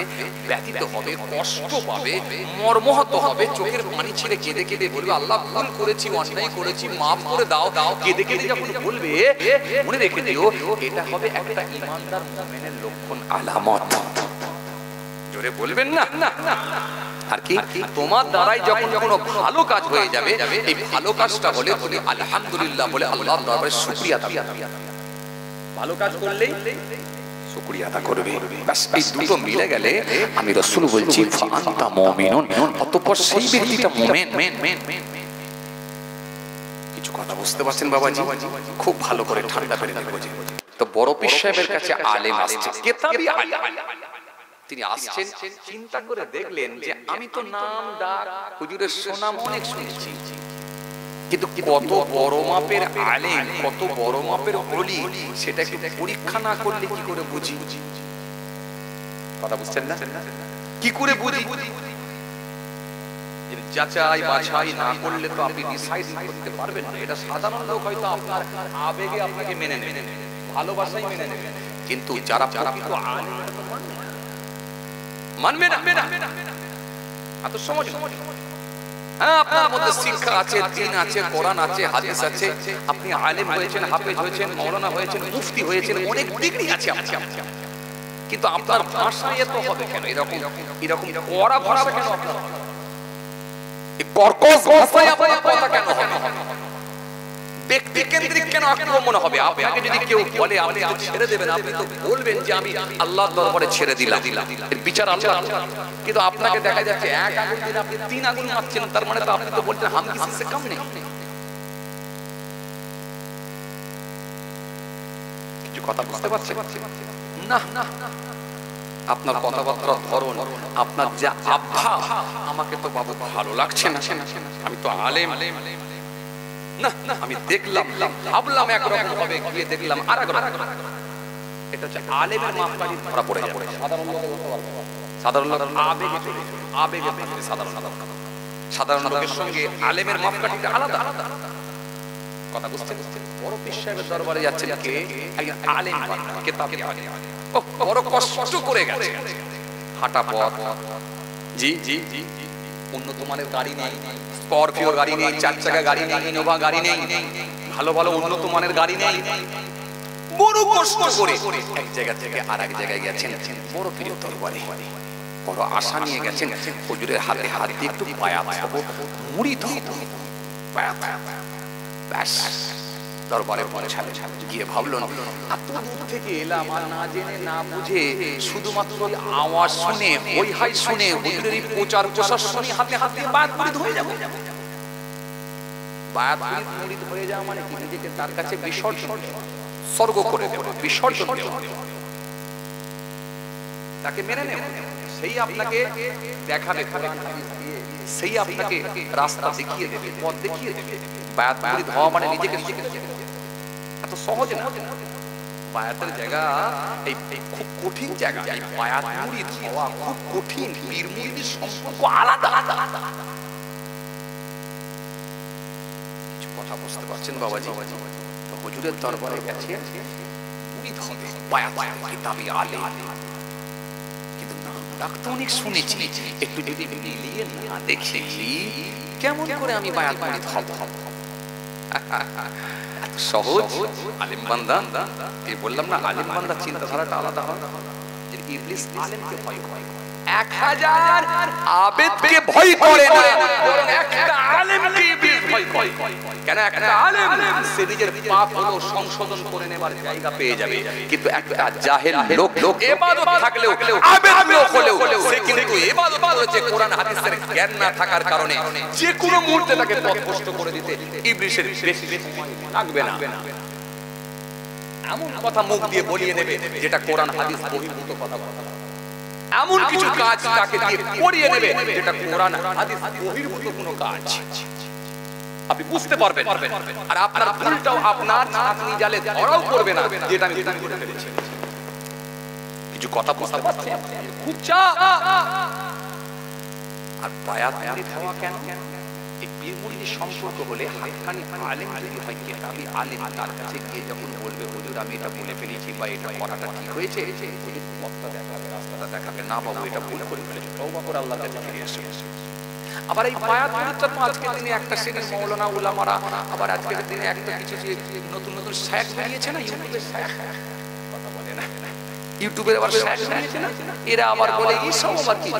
ব্যথিত হবে, কষ্ট পাবে, মর্মাহত হবে, চোখের পানি ছেড়ে কেঁদে কেঁদে বলবে, আল্লাহ ভুল করেছি, অন্যায় করেছি, মাফ করে দাও। কেঁদে কেঁদে যখন বলবে, মনে রেখে দিও, এটা হবে একটা ঈমানদার মুমিনের লক্ষণ, আলামত। জোরে বলবেন না? আর কি? তোমার দ্বারাই যখন যখন ভালো কাজ হয়ে যাবে, এই ভালো কাজটা হলে তুমি আলহামদুলিল্লাহ বলে আল্লাহর দরবারে শুকরিয়া আদায় করবে। ভালো কাজ করলেই শুকরিয়া আদায় করবে। বাস এই দুটো মিলে গেলে আমি রাসূল বলছি ফাআনতা মুমিনুন, অতঃপর সেই ব্যক্তিটা মুমিন। কিছু কথা বুঝতে পারছেন বাবাজি? খুব ভালো করে ঠান্ডা করে বুঝে। তো বড় পীর সাহেবের কাছে আলেম আসছে, কিতাবী আলেম। তিনি আসছেন, চিন্তা করে দেখলেন যে আমি তো নাম ডাক হুজুরের সুনাম অনেক শুনেছি, কিন্তু কত বড় মাপের আলেম, কত বড় মাপের ওলি, সেটা একটু পরীক্ষা না করলে কি করে বুঝি? কথা বুঝছেন না? কি করে বুঝি? যাচাই বাছাই না করলে তো আপনি ডিসাইড করতে পারবেন না। এটা সাধারণ লোক হয়তো আপনার আবেগে আপনাকে মেনে নেবে, ভালোবাসাই মেনে নেবে, কিন্তু যারা প্রকৃত আলেম মানবে না। এত সহজ না। হ্যাঁ, আপনার মধ্যে শিক্ষা আছে, দ্বীন আছে, কোরআন আছে, হাদিস আছে, আপনি আলেম হয়েছেন, হাফেজ হয়েছেন, মাওলানা হয়েছেন, মুফতি হয়েছেন, অনেক ডিগ্রি আছে আপনার, কিন্তু আপনার ভাষা এত হবে কেন? এরকম কড়া ভাষা কেন? আপনার এই কর্কশ ভাষায় আপনার কথা কেন হবে? ব্যক্তি কেন্দ্রিক কেন আক্রমণ হবে? আপনাকে যদি কেউ বলে আপনি তো ছেড়ে দেবেন, আপনি তো বলবেন যে আমি আল্লাহর দরবারে ছেড়ে দিলাম, এর বিচার আল্লাহ। কিন্তু আপনাকে দেখা যাচ্ছে এক আগুন দিন আপনি 3 আগুন মারছেন, তার মানে তো আপনি তো বলছেন হাম কিসি সে কম নেই। কিছু কথা বুঝতে পারছেন না? আপনার কথাবার্তার ধরন, আপনার যা আভা, আমাকে তো বাবু ভালো লাগছে না, আমি তো আলেম না, আমি দেখলাম, ভাবলাম একরকম হবে, গিয়ে দেখলাম আরেক রকম। এটা হচ্ছে আলেমের মাপকাঠি ধরা পড়ে যাবে। সাধারণ লোক আবেগে সাধারণ লোকের সঙ্গে আলেমের মাপকাঠিটা আলাদা। কথা বুঝতে বড় পীর সাহেবের দরবারে যাচ্ছেন কে? একজন আলেম, কিতাবী আলেম। ও বড় কষ্ট করে গেছে, হাঁটা পথ, জি জি জি, উন্নত মানের গাড়ি নেই, স্করপিও গাড়ি নেই, 4 চাকা গাড়ি নেই, ইনোভা গাড়ি নেই, ভালো ভালো উন্নত মানের গাড়ি নেই, বড় কষ্ট করে এক জায়গা থেকে আরেক জায়গায় গেছেন, বড় পীরের দরবারে বড় আশা নিয়ে গেছেন, হুজুরের হাতে হাত দিয়ে একটু বায়াত হব, মুরিদ হব। ব্যাস দরবারে পৌঁছালেন, গিয়ে ভাবলেন এত দূর থেকে এলাম আর না জেনে না বুঝে শুধুমাত্র আওয়াজ শুনে, ওই হাই শুনে, হুজুরের এই প্রচার প্রসার শুনে হাতে হাতে বায়াত মুরিদ হয়ে যাব। বায়াত মুরিদ হয়ে যাওয়া মানে কি? নিজেকে তার কাছে বিসর্জন, স্বর্গ করে দেওয়া, বিসর্জন দেওয়া, তাকে মেনে নেওয়া। সেই আপনাকে দেখাবে কোরআন হাদিস দিয়ে, সেই আপনাকে রাস্তা দেখিয়ে দেবে, পথ দেখিয়ে দেবে। বায়াত মুরিদ হওয়া মানে নিজেকে এত সহজ না। বায়াতের জায়গা এই খুব কঠিন জায়গা, এই বায়াত মুরিদ হওয়া খুব কঠিন। পীর মুরিদের সম্পর্ক আলাদা। কিছু কথা বুঝতে পারছেন বাবাজি? হুজুরের দরবারে গেছে, মুরিদ হবে, বায়াত কিতাবী আলেম, কিন্তু নাম ডাক তো অনেক শুনেছি, একটু যদি মিলিয়ে না দেখি কেমন করে আমি বায়াত মুরিদ হব? এত সহজ? আলেম বান্দা, এই বললাম না, আলেম বান্দা চিন্তাধারাটা আলাদা হয়। যে ইবলিস আলেমকে ভয় করে, 1000 আবেদকে ভয় করে না, বরং একটা আলেমকে ইবলিস ভয় করে। কেন? একটা আলেম সে নিজের পাপ হলো সংশোধন করে নেবার জায়গা পেয়ে যাবে, কিন্তু একটা জাহেল লোক ইবাদত থাকলেও আবেদ লোক হলেও সে কিন্তু ইবাদত করেছে কোরআন হাদিসের জ্ঞান না থাকার কারণে যে কোনো মুহূর্তে তাকে পথভ্রষ্ট করে দিতে ইবলিসের বেশি সময় লাগবে না। এমন কথা মুখ দিয়ে বলিয়ে নেবে যেটা কোরআন হাদিস বহির্ভূত কথা বলে, এমন কিছু কাজ তাকে দিয়ে করিয়ে নেবে যেটা কোরআন হাদিস বহির্ভূত কোনো কাজ। আপনি বুঝতে পারবেন, আর আপনার ভুলটাও আপনার ছাঁকনি জালে ধরাও করবে না যেটা আমি ভুল করে ফেলেছি। কিছু কথা বুঝতে পারছেন? খুব চাপ। আর বায়াত মুরিদ হওয়া কেন? এই পীর মুরিদের সম্পর্ক হলে হাক্কানি আলেম যদি হয়, কিতাবি আলেম, তার কাছে গিয়ে যখন বলবে হুজুর আমি এটা বলে ফেলেছি বা এটা করাটা ঠিক হয়েছে, হুজুর পথটা দেখাবে, রাস্তাটা দেখাবে, না বাবু এটা ভুল করে ফেলেছো, তওবা করে আল্লাহর কাছে ফিরে এসো। আবার এই বায়াত মুরিদটা তো আজকের দিনে একটা শ্রেণীর মাওলানা উলামারা, আবার আজকের দিনে একটা কিছু যে নতুন নতুন শেখ বেরিয়েছে না, ইউটিউবের শেখ, কথা বলে না, ইউটিউবের আবার শেখ বেরিয়েছে না, এরা আবার বলে এই সব আবার কি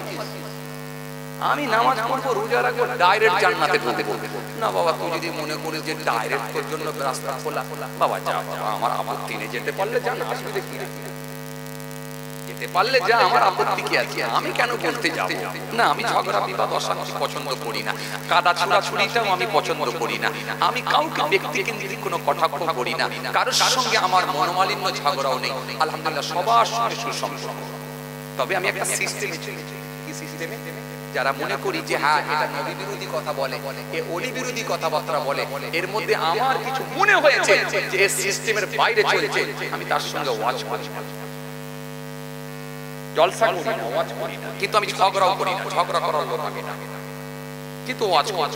আমি নামাজ পড়বো, রোজা রাখবো, ডাইরেক্ট জান্নাতে ঢুকবো। না বাবা, তুই যদি মনে করিস যে ডাইরেক্ট তোর জন্য রাস্তা খোলা, বাবা যা, বাবা আমার আপত্তি নেই, যেতে পারলে যা, না অসুবিধা কি, যেতে পারলে যা, আমার আপত্তি কি আছে, আমি কেন করতে যাব না? আমি ঝগড়া বিবাদ অশান্তি পছন্দ করি না, কাদা ছোড়াছুড়িটাও আমি পছন্দ করি না, আমি কাউকে ব্যক্তিকে নিয়ে কোনো কটাক্ষ করি না, কারোর সঙ্গে আমার মনোমালিন্য ঝগড়াও নেই, আলহামদুলিল্লাহ সবার সঙ্গে সুসম্পর্ক। তবে আমি একটা সিস্টেমে চলেছি, কি সিস্টেমে? যারা মনে করি যে হ্যাঁ এটা নবী বিরোধী কথা বলে, এ ওলি বিরোধী কথাবার্তা বলে, এর মধ্যে আমার কিছু মনে হয়েছে যে এই সিস্টেমের বাইরে চলছে, আমি তার সঙ্গে ওয়াজ করি, জলসা করি না, ওয়াজ করি না, কিন্তু আমি ঝগড়াও করি না, ঝগড়া করার লোক আমি না, কিন্তু ওয়াজ করি।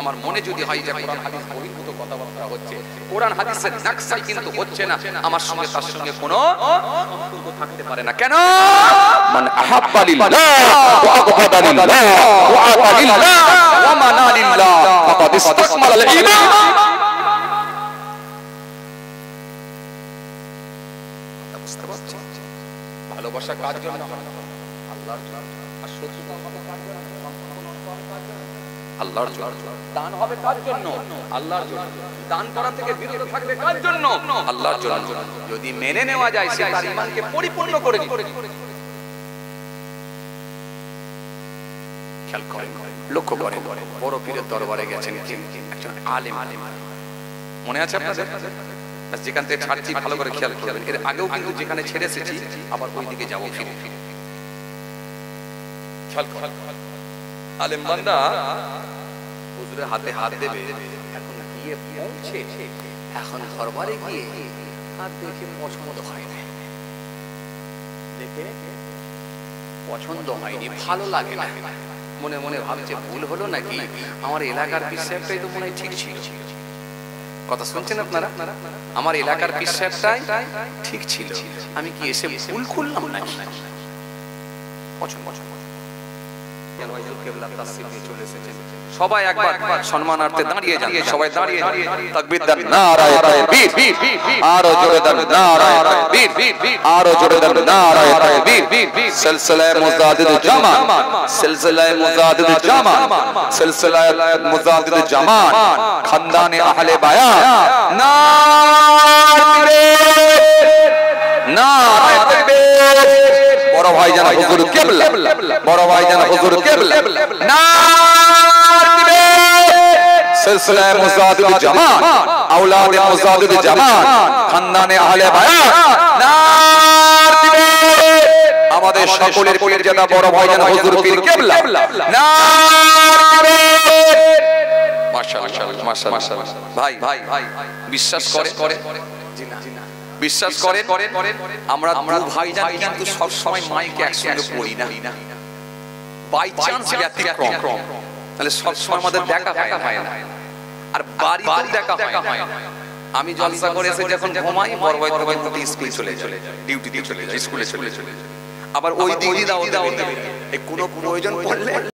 আমার মনে যদি হয় যে কোরআন হাদিস বহির্ভূত কথাবার্তা হচ্ছে, কোরআন হাদিসের নকশাই কিন্তু হচ্ছে না, আমার সঙ্গে তার সঙ্গে কোনো সম্পর্ক থাকতে পারে না। কেন? মান আহাব্বা লিল্লাহ ওয়া আবগাদা লিল্লাহ ওয়া আতা লিল্লাহ ওয়া মানা লিল্লাহ ফাকাদ ইসতাকমালাল ঈমান। বুঝতে পারছেন? ভালোবাসা কার জন্য? আল্লাহর জন্য। আর শত্রুতা হবে কার জন্য? আল্লাহর জন্য। দান হবে কার জন্য? আল্লাহর জন্য। দান করা থেকে বিরত থাকবে কার জন্য? আল্লাহর জন্য। যদি মেনে নেওয়া যায় সে তার ঈমানকে পরিপূর্ণ করে দিবে। খেয়াল করেন, লক্ষ্য করেন, বড় পীরের দরবারে গেছেন একজন আলেম, মনে আছে আপনাদের? যেখান থেকে ছাড়ছি ভালো করে খেয়াল করবেন, এর আগেও কিন্তু যেখানে ছেড়ে এসেছি আবার ওই দিকে যাবো ফিরে। খেয়াল করেন, আলেম বান্দা হুজুরের হাতে হাত দেবে, এখন গিয়ে পৌঁছে, এখন দরবারে গিয়ে হাত দেখে পছন্দ হয়নি, দেখে পছন্দ হয়নি, ভালো লাগে না, মনে মনে ভাবছে ভুল হলো নাকি, আমার এলাকার পীর সাহেবটাই তো মনে হয় ঠিক ছিল। কথা শুনছেন আপনারা? আমার এলাকার পীর সাহেবটাই ঠিক ছিল, আমি কি এসে ভুল করলাম নাকি? পছন্দ সবাই একবার সম্মানার্থে দাঁড়িয়ে যান, সবাই দাঁড়িয়ে তাকবীর দেন, নারায়ে তাকবীর, আরো জোরে দেন নারায়ে তাকবীর, আরো জোরে দেন নারায়ে তাকবীর। সিলসিলায়ে মুজাদ্দিদুল জামান, সিলসিলায়ে মুজাদ্দিদুল জামান, সিলসিলায়ে মুজাদ্দিদুল জামান, খানদানে আহলে বায়ান, নারায়ে তাকবীর। বড় ভাইজান হুজুর কিবলা, বড় ভাইজান হুজুর কিবলা, নারে সিলসিলায়ে মুজাদ্দিদুল জামান, আওলাদে মুজাদ্দিদুল জামান, খানদানে আহলে বায়ান, নারে আমাদের সকলের পীরজাদা বড় ভাইজান হুজুর পীর কিবলা, নারে মাশাআল্লাহ মাশাআল্লাহ। ভাই বিশ্বাস করে জি না বিশ্বাস করেন, আমরা দু ভাইজান কিন্তু সব সময় মাইকে একসঙ্গে পড়ি না, বাই চান্স ব্যতিক্রম, তাহলে সব সময় আমাদের দেখা হয় না, আর বাড়িতে দেখা হয় না। আমি জলসা করে এসে যখন ঘুমাই, বড় ভাই তো স্কুলে চলে যায়, ডিউটিতে চলে যায়, স্কুলে চলে যায়, আবার ওই দিনই দাও এই কোনো প্রয়োজন পড়লে